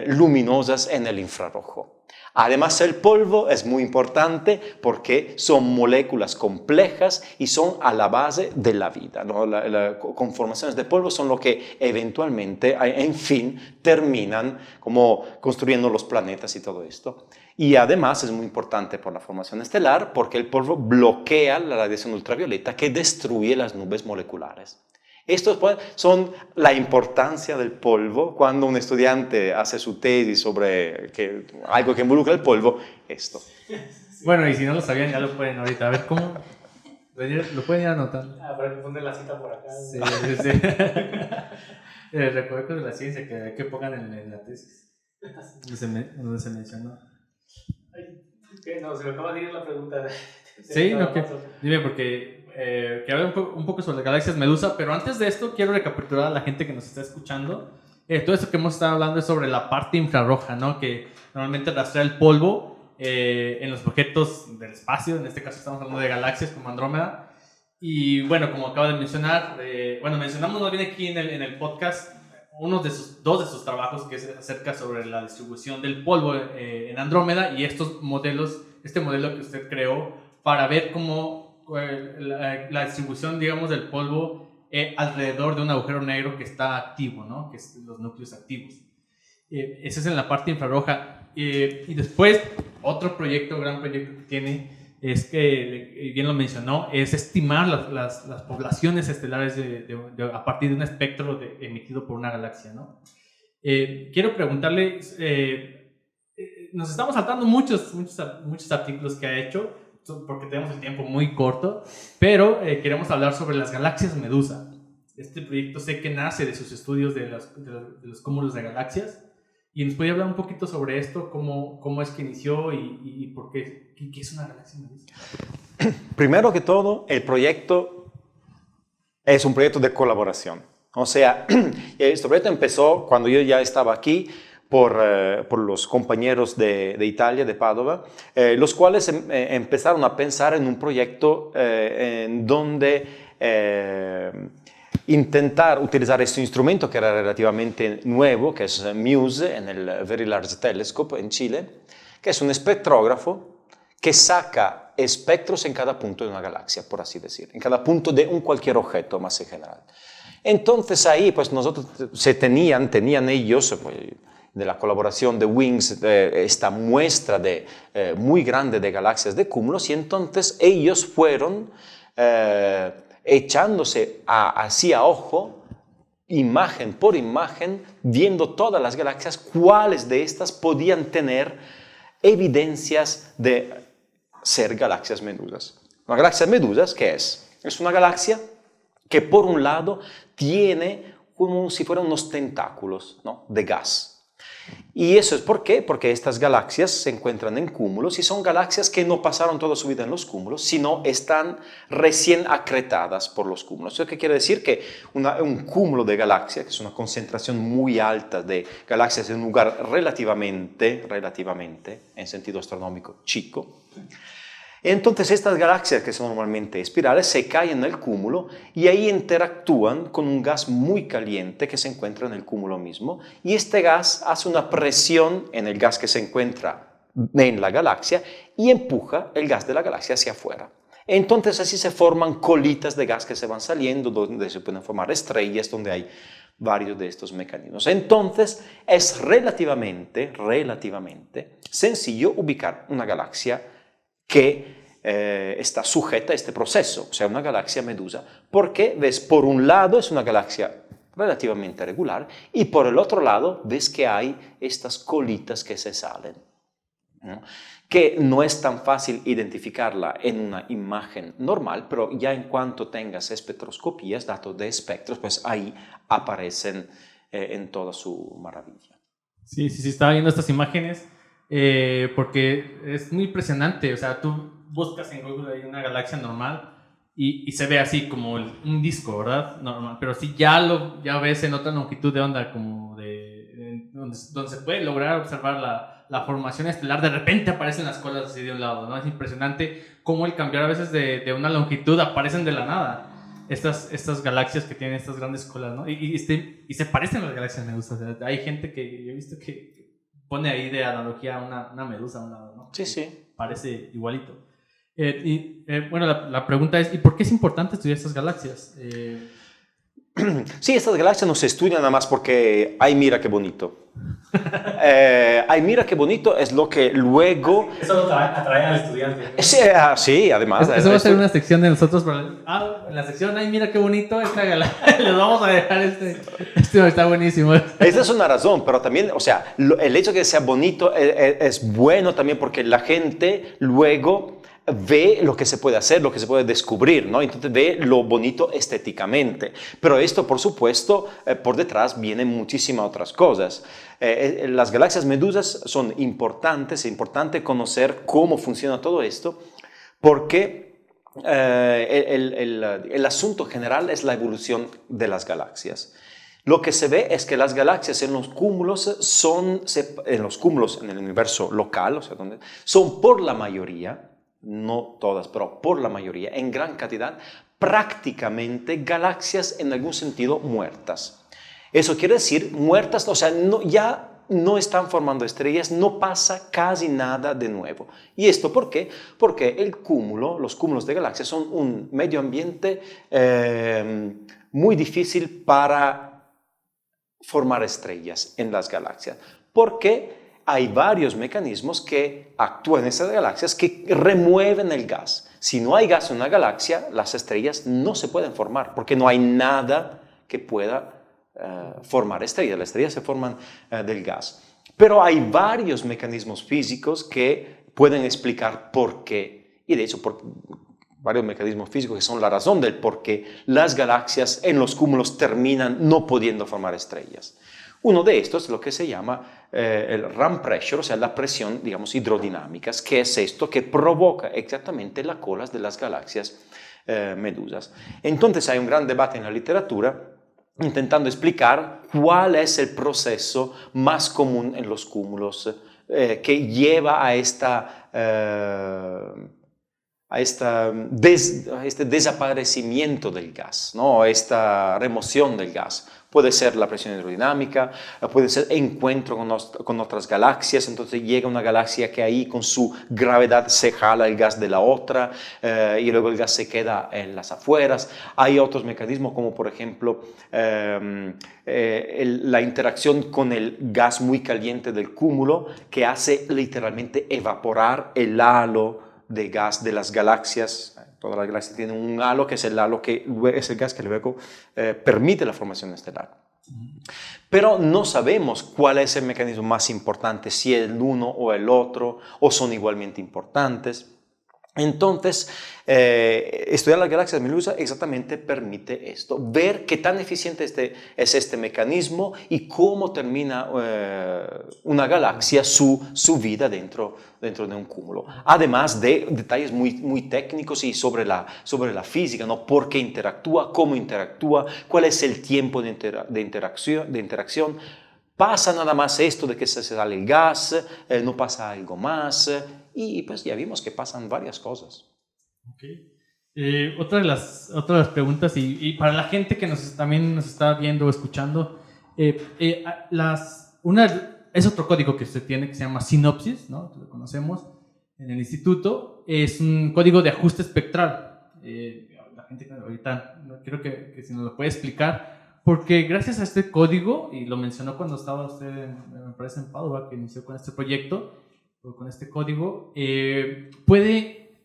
luminosas en el infrarrojo. Además, el polvo es muy importante porque son moléculas complejas y son a la base de la vida, ¿no? Las conformaciones de polvo son lo que eventualmente, en fin, terminan como construyendo los planetas y todo esto. Y además es muy importante por la formación estelar porque el polvo bloquea la radiación ultravioleta que destruye las nubes moleculares. Estos son la importancia del polvo cuando un estudiante hace su tesis sobre algo que involucra el polvo, esto. Bueno, y si no lo sabían, ya lo pueden ahorita. A ver cómo. Lo pueden ir anotando. Habrá que poner la cita por acá. Sí, sí. Recovecos de la ciencia que pongan en la tesis. Donde se mencionó. ¿Qué? No, se me acaba de ir la pregunta. Sí, no, dime, porque quiero hablar un poco sobre las galaxias Medusa, pero antes de esto quiero recapitular a la gente que nos está escuchando. Todo esto que hemos estado hablando es sobre la parte infrarroja, ¿no? Que normalmente rastrea el polvo en los objetos del espacio. En este caso estamos hablando de galaxias como Andrómeda. Y bueno, como acaba de mencionar, mencionamos más bien aquí en el podcast dos de sus trabajos que es acerca sobre la distribución del polvo en Andrómeda y este modelo que usted creó para ver cómo la distribución, digamos, del polvo alrededor de un agujero negro que está activo, ¿no? Que es los núcleos activos. Ese es en la parte infrarroja. Y después, otro gran proyecto que tiene es que, bien lo mencionó, es estimar las poblaciones estelares a partir de un espectro emitido por una galaxia, ¿no? Quiero preguntarle, nos estamos saltando muchos artículos que ha hecho, porque tenemos el tiempo muy corto, pero queremos hablar sobre las galaxias Medusa. Este proyecto sé que nace de sus estudios de los cúmulos de galaxias, y nos puede hablar un poquito sobre esto, cómo es que inició y por qué es una galaxia Medusa. Primero que todo, el proyecto es un proyecto de colaboración. O sea, este proyecto empezó cuando yo ya estaba aquí, por los compañeros de Italia, de Padova, los cuales empezaron a pensar en un proyecto en donde intentar utilizar este instrumento que era relativamente nuevo, que es MUSE, en el Very Large Telescope en Chile, que es un espectrógrafo que saca espectros en cada punto de una galaxia, por así decir, en cada punto de cualquier objeto más en general. Entonces ahí, pues nosotros tenían ellos, pues, de la colaboración de WINGS, esta muestra muy grande de galaxias de cúmulos, y entonces ellos fueron echándose así a ojo, imagen por imagen, viendo todas las galaxias, cuáles de estas podían tener evidencias de ser galaxias medusas. Una galaxia medusas, ¿qué es? Es una galaxia que por un lado tiene como si fueran unos tentáculos, ¿no?, de gas. ¿Y eso es por qué? Porque estas galaxias se encuentran en cúmulos y son galaxias que no pasaron toda su vida en los cúmulos, sino están recién acretadas por los cúmulos. ¿Eso qué quiere decir? Que un cúmulo de galaxias, que es una concentración muy alta de galaxias en un lugar relativamente, en sentido astronómico, chico. Entonces estas galaxias, que son normalmente espirales, se caen en el cúmulo y ahí interactúan con un gas muy caliente que se encuentra en el cúmulo mismo, y este gas hace una presión en el gas que se encuentra en la galaxia y empuja el gas de la galaxia hacia afuera. Entonces así se forman colitas de gas que se van saliendo, donde se pueden formar estrellas, donde hay varios de estos mecanismos. Entonces es relativamente sencillo ubicar una galaxia que está sujeta a este proceso, o sea, una galaxia medusa, porque ves, por un lado es una galaxia relativamente regular y por el otro lado ves que hay estas colitas que se salen, ¿no?, que no es tan fácil identificarla en una imagen normal, pero ya en cuanto tengas espectroscopías, datos de espectros, pues ahí aparecen en toda su maravilla. Sí, estaba viendo estas imágenes porque es muy impresionante. O sea, tú buscas en Google ahí una galaxia normal y se ve así como un disco, ¿verdad? Normal, pero si ya ves en otra longitud de onda, como donde se puede lograr observar la formación estelar, de repente aparecen las colas así de un lado, ¿no? Es impresionante cómo el cambiar a veces de una longitud aparecen de la nada. estas galaxias que tienen estas grandes colas, ¿no? Y se parecen a las galaxias medusas. O sea, hay gente que yo he visto que pone ahí de analogía una medusa a un lado, ¿no? Sí, sí. Parece igualito. Bueno, la pregunta es, ¿y por qué es importante estudiar estas galaxias? Sí, estas galaxias no se estudian nada más porque, ay, mira qué bonito. Ay, mira qué bonito es lo que luego... Eso lo atrae al estudiante. Sí, además... Eso va a ser una sección de nosotros. En la sección, ay, mira qué bonito esta galaxia. Les vamos a dejar está buenísimo. Esa es una razón, pero también, o sea, el hecho de que sea bonito es bueno también porque la gente luego ve lo que se puede hacer, lo que se puede descubrir, ¿no? Entonces ve lo bonito estéticamente. Pero esto, por supuesto, por detrás vienen muchísimas otras cosas. Las galaxias medusas son importantes, es importante conocer cómo funciona todo esto, porque el asunto general es la evolución de las galaxias. Lo que se ve es que las galaxias en los cúmulos en el universo local, o sea, son por la mayoría, no todas, pero por la mayoría, en gran cantidad, prácticamente galaxias en algún sentido muertas. Eso quiere decir muertas, o sea, ya no están formando estrellas, no pasa casi nada de nuevo. ¿Y esto por qué? Porque los cúmulos de galaxias son un medio ambiente muy difícil para formar estrellas en las galaxias. Porque hay varios mecanismos que actúan en esas galaxias que remueven el gas. Si no hay gas en una galaxia, las estrellas no se pueden formar porque no hay nada que pueda formar estrellas. Las estrellas se forman del gas. Pero hay varios mecanismos físicos que pueden explicar por qué. Y de hecho, varios mecanismos físicos que son la razón del por qué las galaxias en los cúmulos terminan no pudiendo formar estrellas. Uno de estos es lo que se llama el ram pressure, o sea, la presión, digamos, hidrodinámica, que es esto que provoca exactamente las colas de las galaxias medusas. Entonces hay un gran debate en la literatura intentando explicar cuál es el proceso más común en los cúmulos que lleva a este desaparecimiento del gas, ¿no? A esta remoción del gas. Puede ser la presión hidrodinámica, puede ser encuentro con otras galaxias, entonces llega una galaxia que ahí con su gravedad se jala el gas de la otra y luego el gas se queda en las afueras. Hay otros mecanismos como por ejemplo la interacción con el gas muy caliente del cúmulo que hace literalmente evaporar el halo de gas de las galaxias. Todas las galaxias tienen un halo que es el halo que es el gas que luego permite la formación estelar. Pero no sabemos cuál es el mecanismo más importante, si es el uno o el otro, o son igualmente importantes. Entonces, estudiar las galaxias medusas exactamente permite esto, ver qué tan eficiente es este mecanismo y cómo termina una galaxia su vida dentro de un cúmulo. Además de detalles muy técnicos y sobre la física, ¿no? ¿Por qué interactúa? ¿Cómo interactúa? ¿Cuál es el tiempo de interacción? ¿Pasa nada más esto de que se sale el gas? ¿No pasa algo más? Y pues ya vimos que pasan varias cosas. Okay. Otra de las preguntas, y para la gente que también nos está viendo o escuchando, es otro código que se tiene que se llama Sinopsis, ¿no? Lo conocemos en el instituto. Es un código de ajuste espectral. La gente ahorita quiero que si nos lo puede explicar, porque gracias a este código, y lo mencionó cuando estaba usted, me parece, en Padua, que inició con este proyecto, con este código, puede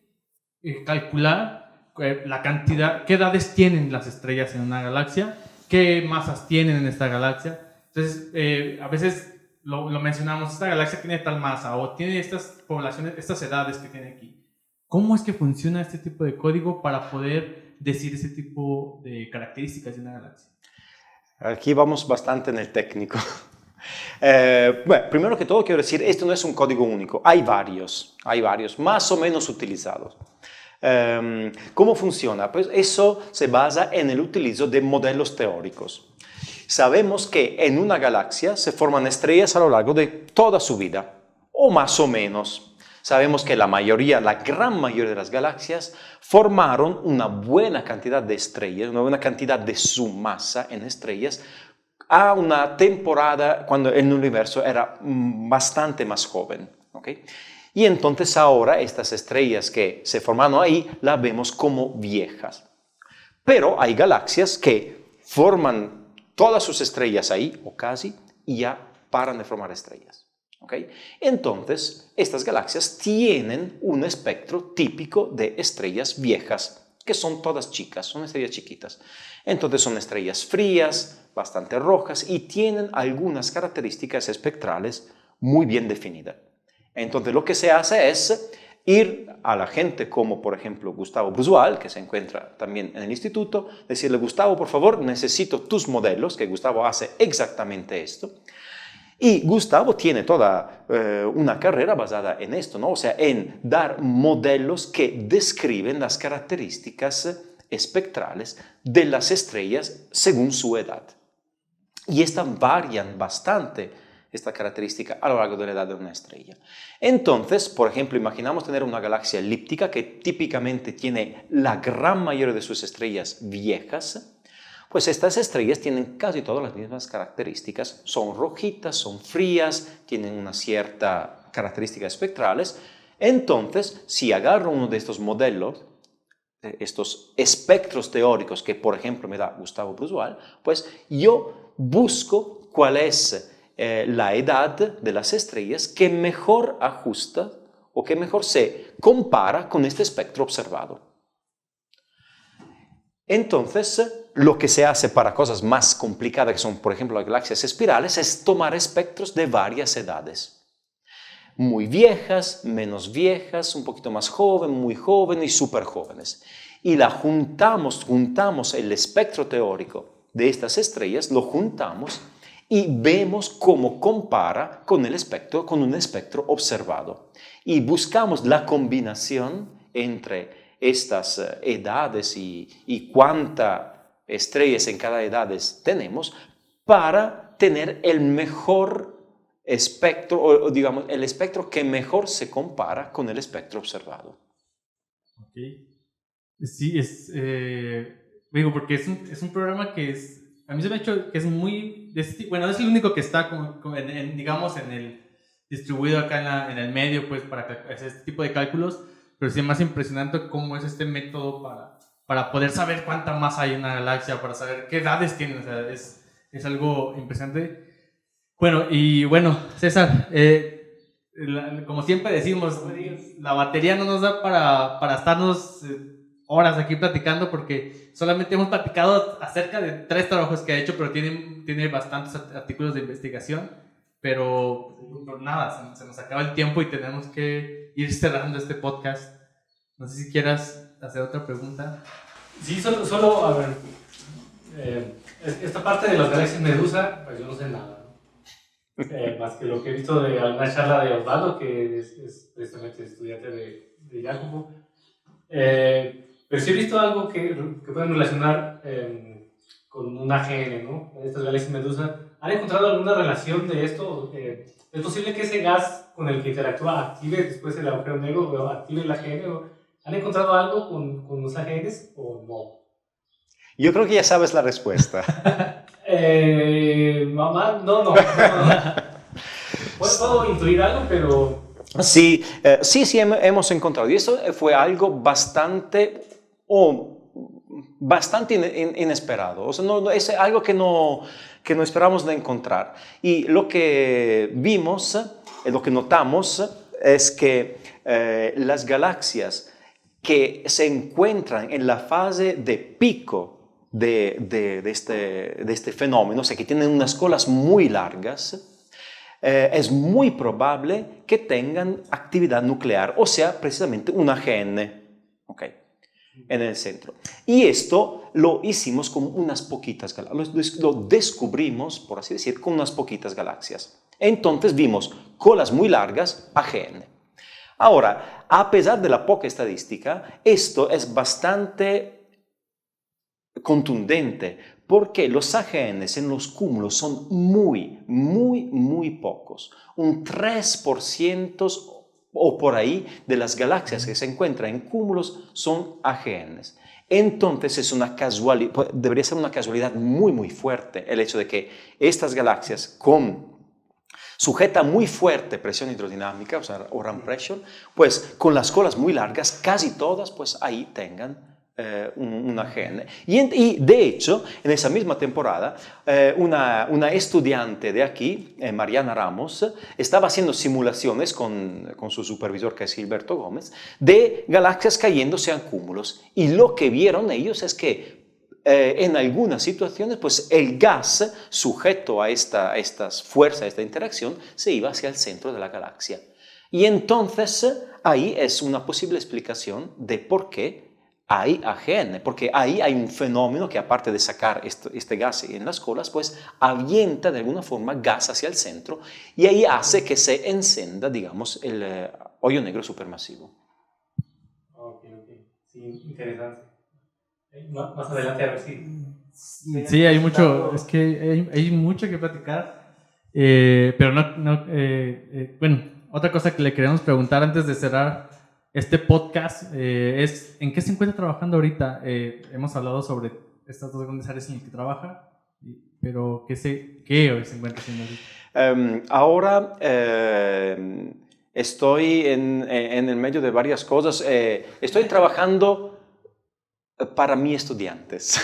calcular la cantidad, qué edades tienen las estrellas en una galaxia, qué masas tienen en esta galaxia. Entonces, a veces lo mencionamos, esta galaxia tiene tal masa o tiene estas poblaciones, estas edades que tiene aquí. ¿Cómo es que funciona este tipo de código para poder decir ese tipo de características de una galaxia? Aquí vamos bastante en el técnico. Bueno, primero que todo quiero decir, esto no es un código único, hay varios más o menos utilizados. ¿Cómo funciona? Pues eso se basa en el utilizo de modelos teóricos. Sabemos que en una galaxia se forman estrellas a lo largo de toda su vida, o más o menos. Sabemos que la gran mayoría de las galaxias formaron una buena cantidad de estrellas, una buena cantidad de su masa en estrellas a una temporada cuando el universo era bastante más joven. ¿Okay? Y entonces ahora estas estrellas que se formaron ahí las vemos como viejas. Pero hay galaxias que forman todas sus estrellas ahí, o casi, y ya paran de formar estrellas. ¿Okay? Entonces, estas galaxias tienen un espectro típico de estrellas viejas, que son todas chicas, son estrellas chiquitas. Entonces son estrellas frías, bastante rojas, y tienen algunas características espectrales muy bien definidas. Entonces lo que se hace es ir a la gente como por ejemplo Gustavo Brusual, que se encuentra también en el instituto, decirle: Gustavo, por favor, necesito tus modelos, que Gustavo hace exactamente esto. Y Gustavo tiene toda una carrera basada en esto, ¿no? O sea, en dar modelos que describen las características espectrales de las estrellas según su edad. Y estas varian bastante, esta característica, a lo largo de la edad de una estrella. Entonces, por ejemplo, imaginamos tener una galaxia elíptica que típicamente tiene la gran mayoría de sus estrellas viejas. Pues estas estrellas tienen casi todas las mismas características, son rojitas, son frías, tienen una cierta características espectrales. Entonces, si agarro uno de estos modelos, estos espectros teóricos que, por ejemplo, me da Gustavo Brusual, pues yo busco cuál es la edad de las estrellas que mejor ajusta o que mejor se compara con este espectro observado. Entonces, lo que se hace para cosas más complicadas, que son, por ejemplo, las galaxias espirales, es tomar espectros de varias edades. Muy viejas, menos viejas, un poquito más jóvenes, muy jóvenes y súper jóvenes. Y juntamos el espectro teórico de estas estrellas, lo juntamos y vemos cómo compara con un espectro observado. Y buscamos la combinación entre estas edades y cuántas estrellas en cada edad tenemos para tener el mejor espectro, o digamos, el espectro que mejor se compara con el espectro observado. Okay. Sí, digo, porque es un programa que a mí se me ha hecho que es muy, bueno, es el único que está digamos, distribuido acá en el medio, pues, para hacer este tipo de cálculos. Pero sí es más impresionante cómo es este método para poder saber cuánta masa hay en una galaxia, para saber qué edades tienen. O sea, es algo impresionante. Bueno, César, como siempre decimos, la batería no nos da para estarnos horas aquí platicando, porque solamente hemos platicado acerca de 3 trabajos que ha hecho, pero tiene bastantes artículos de investigación. Pero nada, se nos acaba el tiempo y tenemos que ir cerrando este podcast. No sé si quieras hacer otra pregunta. Sí, solo a ver, esta parte de las galaxias Medusa, pues yo no sé nada, ¿no? Más que lo que he visto de alguna charla de Osvaldo, que es precisamente estudiante de Jacobo. Pero sí he visto algo que pueden relacionar con un AGN, ¿no? Estas galaxias Medusa. ¿Han encontrado alguna relación de esto? ¿Es posible que ese gas con el que interactúa active después el agujero negro o active el AGN? ¿Han encontrado algo con los AGNs o no? Yo creo que ya sabes la respuesta. Mamá, no. Puedo intuir algo, pero... Sí, hemos encontrado. Y eso fue algo bastante inesperado. O sea, es algo que no esperamos de encontrar. Y lo que vimos, lo que notamos, es que las galaxias que se encuentran en la fase de pico de este fenómeno, o sea, que tienen unas colas muy largas, es muy probable que tengan actividad nuclear, o sea, precisamente un AGN, ¿okay? En el centro. Y esto lo hicimos con unas poquitas galaxias, lo descubrimos, por así decir, con unas poquitas galaxias. Entonces vimos colas muy largas, AGN. Ahora, a pesar de la poca estadística, esto es bastante contundente, porque los AGNs en los cúmulos son muy pocos. Un 3% o por ahí de las galaxias que se encuentran en cúmulos son AGNs. Entonces es una casualidad, debería ser una casualidad muy muy fuerte el hecho de que estas galaxias sujeta muy fuerte presión hidrodinámica, o RAM pressure, pues con las colas muy largas, casi todas pues ahí tengan un AGN. Y de hecho, en esa misma temporada, una estudiante de aquí, Mariana Ramos, estaba haciendo simulaciones con su supervisor, que es Gilberto Gómez, de galaxias cayéndose en cúmulos. Y lo que vieron ellos es que en algunas situaciones, pues el gas sujeto a estas fuerzas, a esta interacción, se iba hacia el centro de la galaxia. Y entonces ahí es una posible explicación de por qué hay AGN, porque ahí hay un fenómeno que, aparte de sacar este gas en las colas, pues avienta de alguna forma gas hacia el centro y ahí hace que se encenda, digamos, el hoyo negro supermasivo. Ok. Sí, interesante. Más adelante a ver si... Sí, hay mucho, es que hay mucho que platicar, pero bueno, otra cosa que le queremos preguntar antes de cerrar este podcast es ¿en qué se encuentra trabajando ahorita? Hemos hablado sobre estas dos grandes áreas en las que trabaja, pero ¿qué hoy se encuentra haciendo ahorita? Ahora estoy en el medio de varias cosas. Estoy trabajando para mis estudiantes.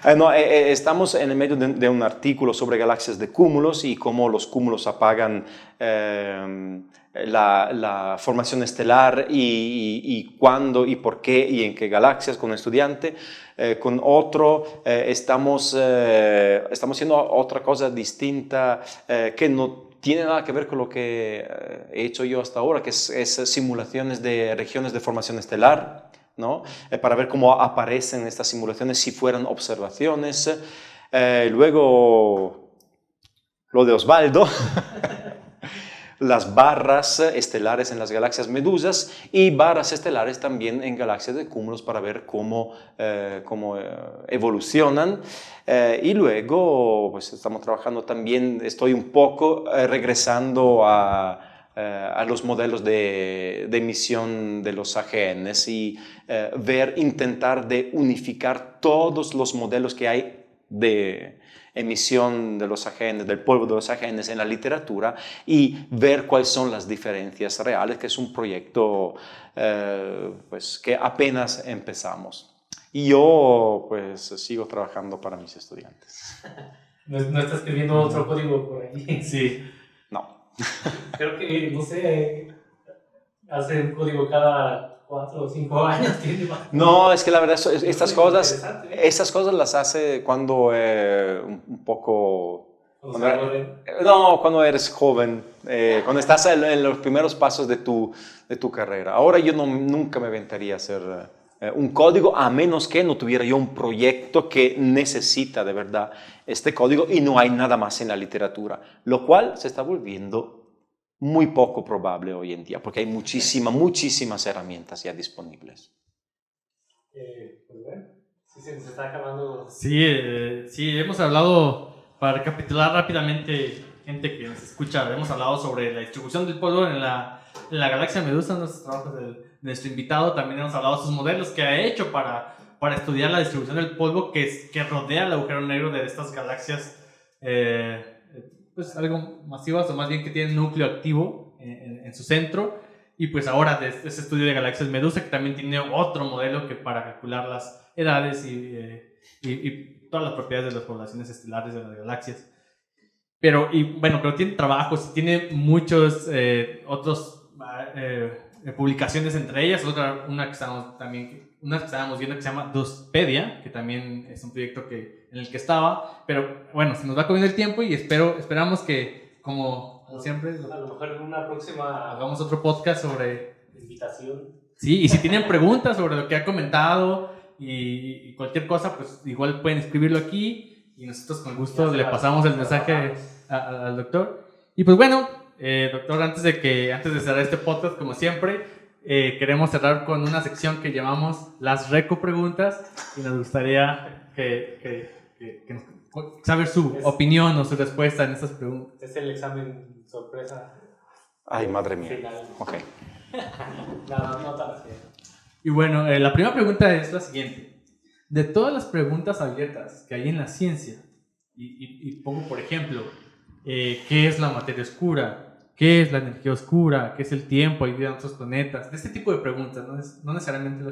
Estamos en el medio de un artículo sobre galaxias de cúmulos y cómo los cúmulos apagan la formación estelar y cuándo y por qué y en qué galaxias con un estudiante. Con otro estamos haciendo otra cosa distinta que no tiene nada que ver con lo que he hecho yo hasta ahora, que es simulaciones de regiones de formación estelar, ¿no? Para ver cómo aparecen estas simulaciones si fueran observaciones. Luego, lo de Osvaldo, las barras estelares en las galaxias medusas y barras estelares también en galaxias de cúmulos para ver cómo evolucionan. Y luego, pues estamos trabajando también, estoy un poco regresando a los modelos de emisión de los AGNs y intentar de unificar todos los modelos que hay de emisión de los AGNs, del polvo de los AGNs en la literatura y ver cuáles son las diferencias reales, que es un proyecto pues, que apenas empezamos. Y yo pues sigo trabajando para mis estudiantes. ¿No está escribiendo otro código por ahí? Sí. No. Creo que, no sé, hace un código cada 4 o 5 años. No, es que la verdad, estas cosas las hace cuando un poco... Cuando eres joven, cuando estás en los primeros pasos de tu carrera. Ahora yo nunca me aventaría a hacer un código, a menos que no tuviera yo un proyecto que necesita de verdad este código y no hay nada más en la literatura, lo cual se está volviendo muy poco probable hoy en día, porque hay muchísimas herramientas ya disponibles. Pues bueno, sí se nos está acabando. Sí, hemos hablado, para recapitular rápidamente, gente que nos escucha, hemos hablado sobre la distribución del polvo en la galaxia Medusa, nuestros trabajos de nuestro invitado. También hemos hablado de sus modelos que ha hecho para estudiar la distribución del polvo que rodea el agujero negro de estas galaxias pues algo masivas, o más bien que tienen núcleo activo en su centro. Y pues ahora de este estudio de galaxias Medusa, que también tiene otro modelo que para calcular las edades y todas las propiedades de las poblaciones estelares de las galaxias. Pero tiene trabajos, tiene muchos otros publicaciones, entre ellas una que estábamos viendo que se llama Dospedia, que también es un proyecto en el que estaba, pero bueno, se nos va comiendo el tiempo y esperamos que, como siempre, a lo mejor en una próxima hagamos otro podcast sobre invitación. Sí, y si tienen preguntas sobre lo que ha comentado y cualquier cosa, pues igual pueden escribirlo aquí y nosotros con gusto le pasamos el mensaje al doctor. Y pues bueno, doctor, antes de cerrar este podcast, como siempre, queremos cerrar con una sección que llamamos las Reco Preguntas y nos gustaría saber su opinión o su respuesta en estas preguntas. Es el examen sorpresa. Ay, madre mía. Final. Ok. No tan así. Y bueno, la primera pregunta es la siguiente. De todas las preguntas abiertas que hay en la ciencia, y pongo por ejemplo, ¿qué es la materia oscura? ¿Qué es la energía oscura? ¿Qué es el tiempo? ¿Hay vida en otros planetas? De este tipo de preguntas, no necesariamente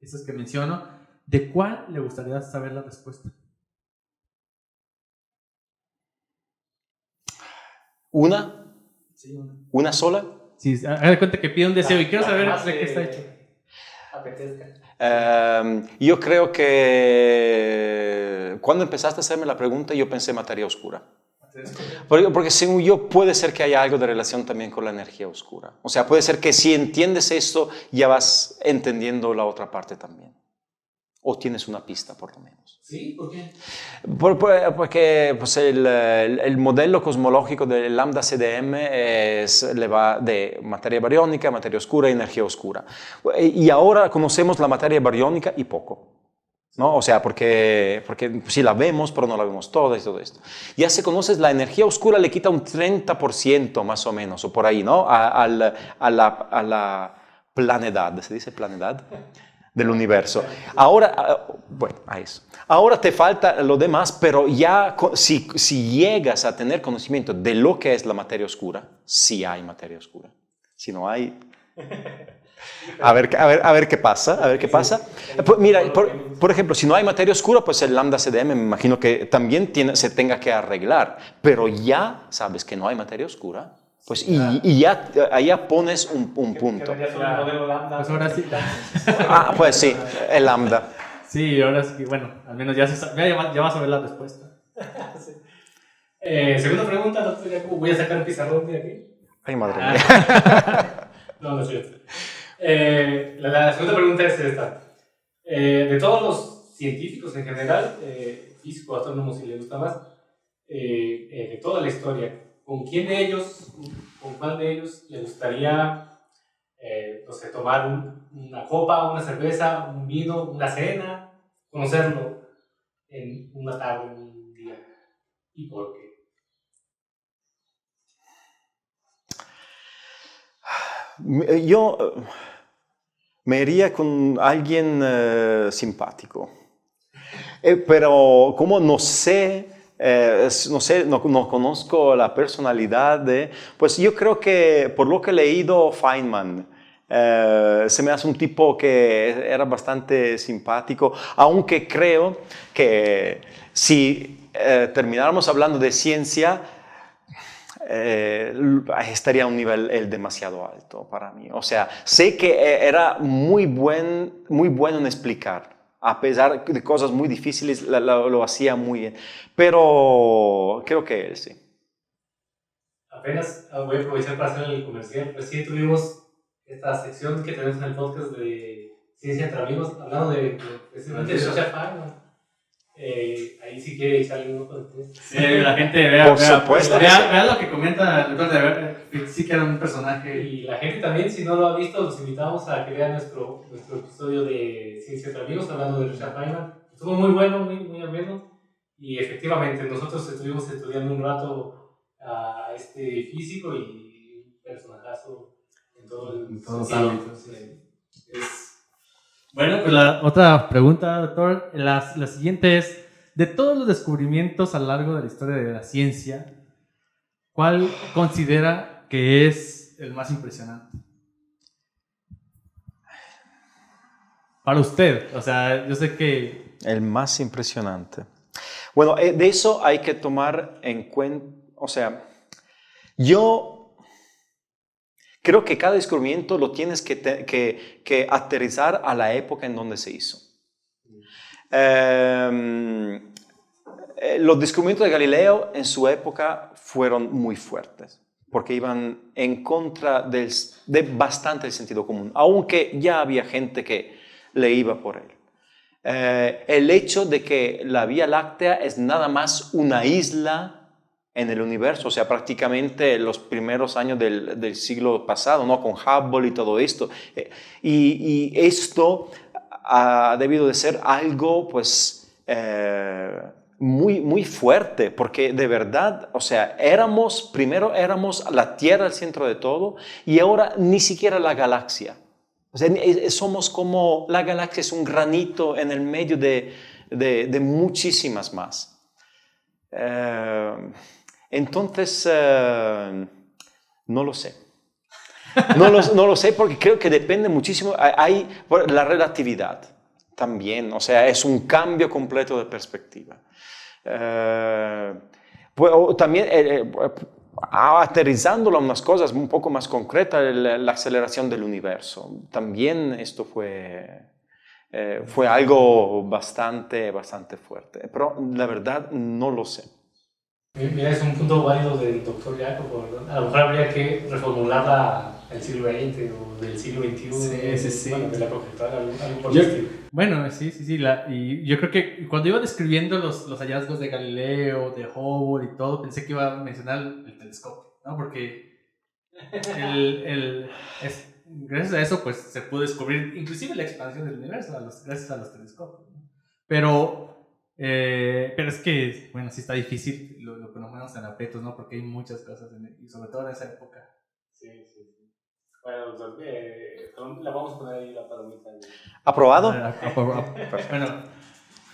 esas que menciono. ¿De cuál le gustaría saber la respuesta? ¿Una? Sí, una. ¿Una sola? Sí, haga de cuenta que pide un deseo y quiero La saber más, de qué está hecho. apetezca. Yo creo que cuando empezaste a hacerme la pregunta, yo pensé materia oscura. Porque según yo, puede ser que haya algo de relación también con la energía oscura. O sea, puede ser que si entiendes esto, ya vas entendiendo la otra parte también. O tienes una pista, por lo menos. ¿Sí? ¿Por qué? Porque pues, el modelo cosmológico del lambda CDM le va de materia bariónica, materia oscura y energía oscura. Y ahora conocemos la materia bariónica y poco, ¿no? O sea, porque sí la vemos, pero no la vemos toda y todo esto. Ya se conoce, la energía oscura le quita un 30% más o menos, o por ahí, ¿no? A la planedad, ¿se dice planedad? Del universo. Ahora, bueno, a eso. Ahora te falta lo demás, pero ya si llegas a tener conocimiento de lo que es la materia oscura, sí hay materia oscura. Si no hay, a ver qué pasa, a ver qué pasa. Mira, por ejemplo, si no hay materia oscura, pues el lambda CDM me imagino que también se tenga que arreglar, pero ya sabes que no hay materia oscura. Pues y ya allá pones un punto. Que un modelo lambda. Pues ahora sí. Pues sí, el lambda. Sí, ahora sí, bueno, al menos ya vas a ver la respuesta. Sí. Segunda pregunta, doctor Jacobo. Voy a sacar un pizarrón de aquí. Ay, madre mía. No es cierto. La segunda pregunta es esta. De todos los científicos en general, físicos, astrónomos, si les gusta más, de toda la historia, ¿con cuál de ellos le gustaría, no sé, tomar una copa, una cerveza, un vino, una cena, conocerlo en una tarde, en un día? ¿Y por qué? Yo me iría con alguien simpático, pero como no conozco la personalidad pues yo creo que por lo que he leído Feynman, se me hace un tipo que era bastante simpático, aunque creo que si termináramos hablando de ciencia, estaría a un nivel demasiado alto para mí. O sea, sé que era muy bueno en explicar. A pesar de cosas muy difíciles, lo hacía muy bien. Pero creo que él sí. Apenas voy a aprovechar para hacer el comercial. Pues sí, tuvimos esta sección que tenemos en el podcast de Ciencia entre Amigos, hablando precisamente de Richard Feynman. Ahí sí quiere echarle un ojo de test. Sí, la gente vea Supuesto. lo que comenta el doctor de ver, que sí que era un personaje. Y la gente también, si no lo ha visto, los invitamos a que vean nuestro episodio de Ciencia entre Amigos, hablando de Richard Feynman. Estuvo muy bueno, muy ameno. Y efectivamente, nosotros estuvimos estudiando un rato a este físico y un personajazo en todos los ámbitos. Sí. Bueno, pues la otra pregunta, doctor, la siguiente es, de todos los descubrimientos a lo largo de la historia de la ciencia, ¿cuál considera que es el más impresionante? Para usted, o sea, yo sé que... El más impresionante. Bueno, de eso hay que tomar en cuenta, o sea, yo creo que cada descubrimiento lo tienes que aterrizar a la época en donde se hizo. Los descubrimientos de Galileo en su época fueron muy fuertes, porque iban en contra de bastante el sentido común, aunque ya había gente que le iba por él. El hecho de que la Vía Láctea es nada más una isla en el universo, o sea, prácticamente los primeros años del siglo pasado, ¿no? Con Hubble y todo esto. Y esto ha debido de ser algo, pues, muy, muy fuerte, porque de verdad, o sea, primero éramos la Tierra, el centro de todo, y ahora ni siquiera la galaxia. O sea, somos como, la galaxia es un granito en el medio de muchísimas más. Entonces, no lo sé. No lo sé porque creo que depende muchísimo. Hay la relatividad también, o sea, es un cambio completo de perspectiva. También aterrizándolo a unas cosas un poco más concretas, la aceleración del universo. También esto fue algo bastante fuerte, pero la verdad no lo sé. Mira, es un punto válido del doctor Jacobo, ¿no? A lo mejor habría que reformularla el siglo XX o del siglo XXI. Sí. Bueno, de la conjetura, algo por el estilo. Bueno, sí. Y yo creo que cuando iba describiendo los hallazgos de Galileo, de Hubble y todo, pensé que iba a mencionar el telescopio, ¿no? Porque gracias a eso pues se pudo descubrir inclusive la expansión del universo gracias a los telescopios, ¿no? Pero es que, bueno, sí está difícil lo que nos ponemos en aprietos, ¿no? Porque hay muchas cosas, y sobre todo en esa época. Sí. Bueno, la vamos a poner ahí la palomita. ¿Aprobado? Bueno,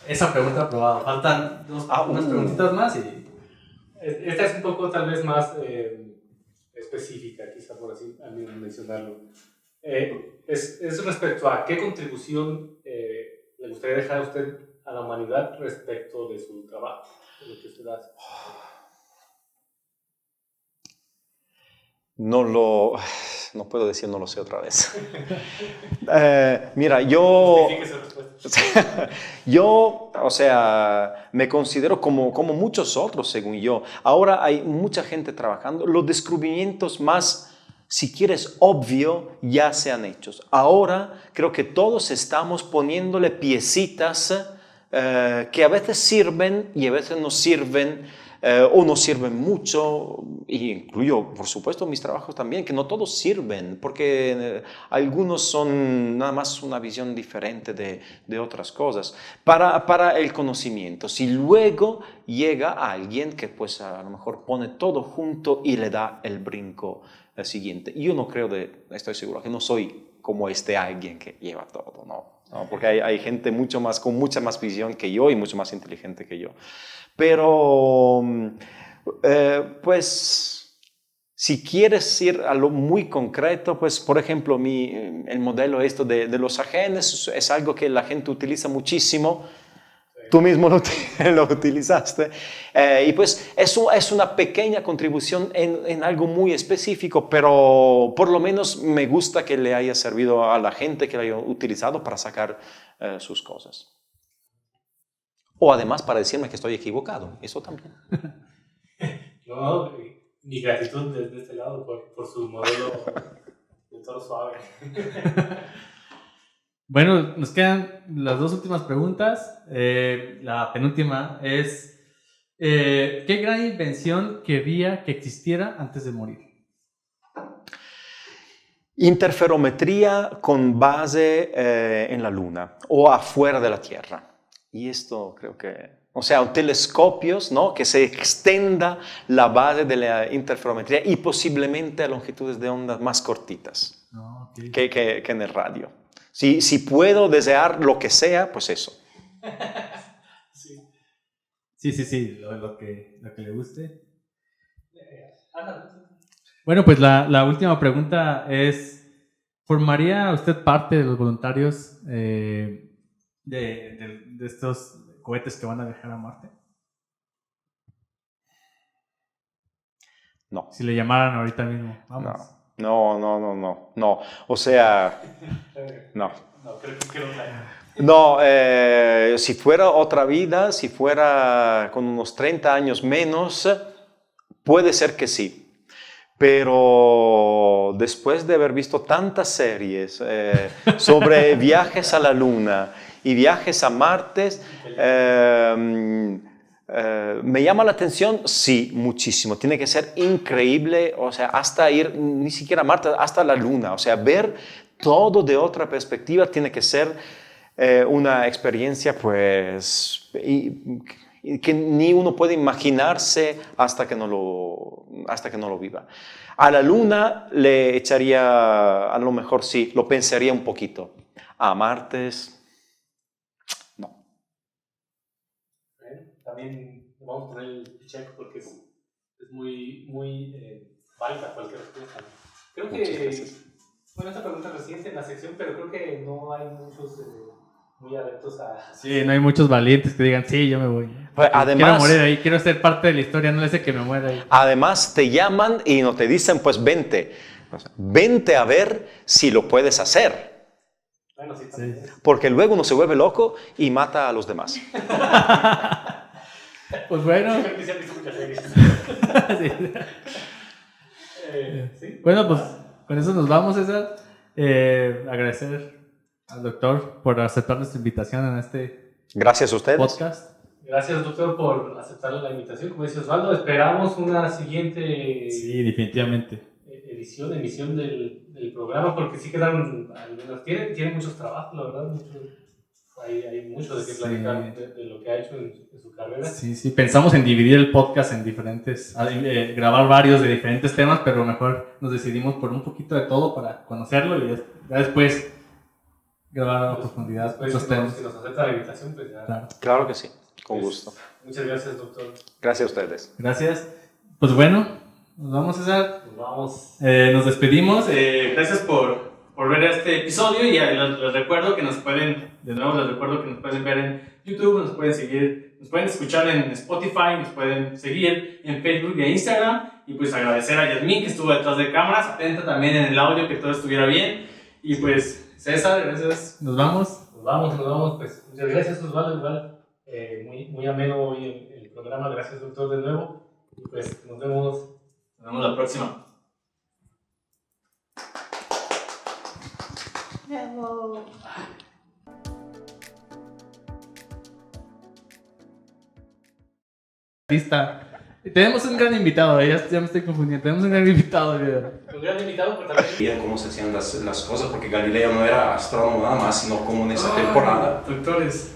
esa pregunta aprobada. Faltan unas preguntitas más y... Esta es un poco tal vez más específica, quizá por así mencionarlo. Es respecto a qué contribución le gustaría dejar a usted a la humanidad respecto de su trabajo, de lo que usted hace. No puedo decir, no lo sé otra vez. Mira, yo, o sea, me considero como muchos otros, según yo. Ahora hay mucha gente trabajando. Los descubrimientos más, si quieres, obvio, ya se han hecho. Ahora creo que todos estamos poniéndole piecitas que a veces sirven y a veces no sirven. O no sirven mucho, y incluyo, por supuesto, mis trabajos también, que no todos sirven, porque algunos son nada más una visión diferente de otras cosas, para el conocimiento. Si luego llega alguien que pues a lo mejor pone todo junto y le da el brinco siguiente. Yo no creo, estoy seguro que no soy como alguien que lleva todo, no, porque hay gente con mucha más visión que yo y mucho más inteligente que yo. Pero, pues, si quieres ir a lo muy concreto, pues, por ejemplo, el modelo de los AGNs es algo que la gente utiliza muchísimo. Tú mismo lo utilizaste. Y pues es una pequeña contribución en algo muy específico, pero por lo menos me gusta que le haya servido a la gente que lo haya utilizado para sacar sus cosas. O además para decirme que estoy equivocado, eso también. No, mi gratitud desde este lado por su modelo de toro suave. Bueno, nos quedan las dos últimas preguntas. La penúltima es, ¿qué gran invención querría que existiera antes de morir? Interferometría con base en la Luna o afuera de la Tierra. Y esto creo que, o sea, telescopios, ¿no? Que se extienda la base de la interferometría y posiblemente a longitudes de ondas más cortitas que en el radio. Si puedo desear lo que sea, pues eso. Sí, lo que le guste. Bueno, pues la última pregunta es, ¿formaría usted parte de los voluntarios de estos cohetes que van a viajar a Marte? No. Si le llamaran ahorita mismo, vamos. No. O sea, no. No, creo que no traigo. No, si fuera otra vida, si fuera con unos 30 años menos, puede ser que sí. Pero después de haber visto tantas series sobre viajes a la Luna y viajes a Marte, ¿me llama la atención? Sí, muchísimo. Tiene que ser increíble, o sea, hasta ir, ni siquiera a Marte, hasta la Luna. O sea, ver todo de otra perspectiva tiene que ser una experiencia, pues, y que ni uno puede imaginarse hasta que no lo viva. A la luna le echaría, a lo mejor sí, lo pensaría un poquito. A Martes, no. También vamos a poner el check porque es muy válida cualquier respuesta. Creo que, bueno, esta pregunta reciente en la sección, pero creo que no hay muchos muy adeptos a... Sí, no hay muchos valientes que digan, sí, yo me voy. Pues, además, quiero morir ahí, quiero ser parte de la historia, no le sé que me muera ahí. Además, te llaman y no te dicen, pues vente. Vente a ver si lo puedes hacer. Bueno, sí, también. Sí. Porque luego uno se vuelve loco y mata a los demás. Pues bueno. Creo que sí han visto muchas series. Sí. ¿Sí? Bueno, pues con eso nos vamos, César. Agradecer al doctor por aceptar nuestra invitación en este Gracias a ustedes. podcast. Gracias, doctor, por aceptar la invitación. Como dice Osvaldo, esperamos una siguiente Sí, definitivamente. emisión del programa, porque sí quedan algunas. Tiene muchos trabajos, la verdad. Hay mucho de qué platicar de lo que ha hecho en su carrera. Sí, sí, pensamos en dividir el podcast en diferentes, grabar varios de diferentes temas, pero mejor nos decidimos por un poquito de todo para conocerlo y ya después grabar a profundidad otros temas. Si nos acepta la invitación, pues ya. Claro que sí, con gusto. Muchas gracias, doctor. Gracias a ustedes. Gracias. Pues bueno, nos vamos, César. Nos vamos. Nos despedimos. Gracias por ver este episodio y les recuerdo que nos pueden ver en YouTube, nos pueden seguir, nos pueden escuchar en Spotify, nos pueden seguir en Facebook y en Instagram. Y pues agradecer a Yasmín que estuvo detrás de cámaras, atenta también en el audio, que todo estuviera bien. Y pues César, gracias. Nos vamos. Nos vamos. Pues muchas gracias, Osvaldo. Igual, muy ameno hoy el programa. Gracias, doctor, de nuevo. Y pues nos vemos la próxima. Bravo. Lista. Tenemos un gran invitado, ya me estoy confundiendo. Tenemos un gran invitado. un gran invitado, pero también Cómo se hacían las cosas, porque Galileo no era astrónomo nada más, sino como en esa temporada. Doctores,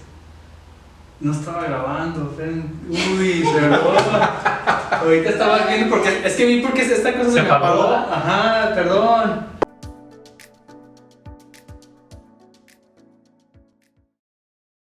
no estaba grabando. Uy, perdón. Ahorita estaba viendo porque es que vi porque esta cosa se me apagó. Ajá, perdón.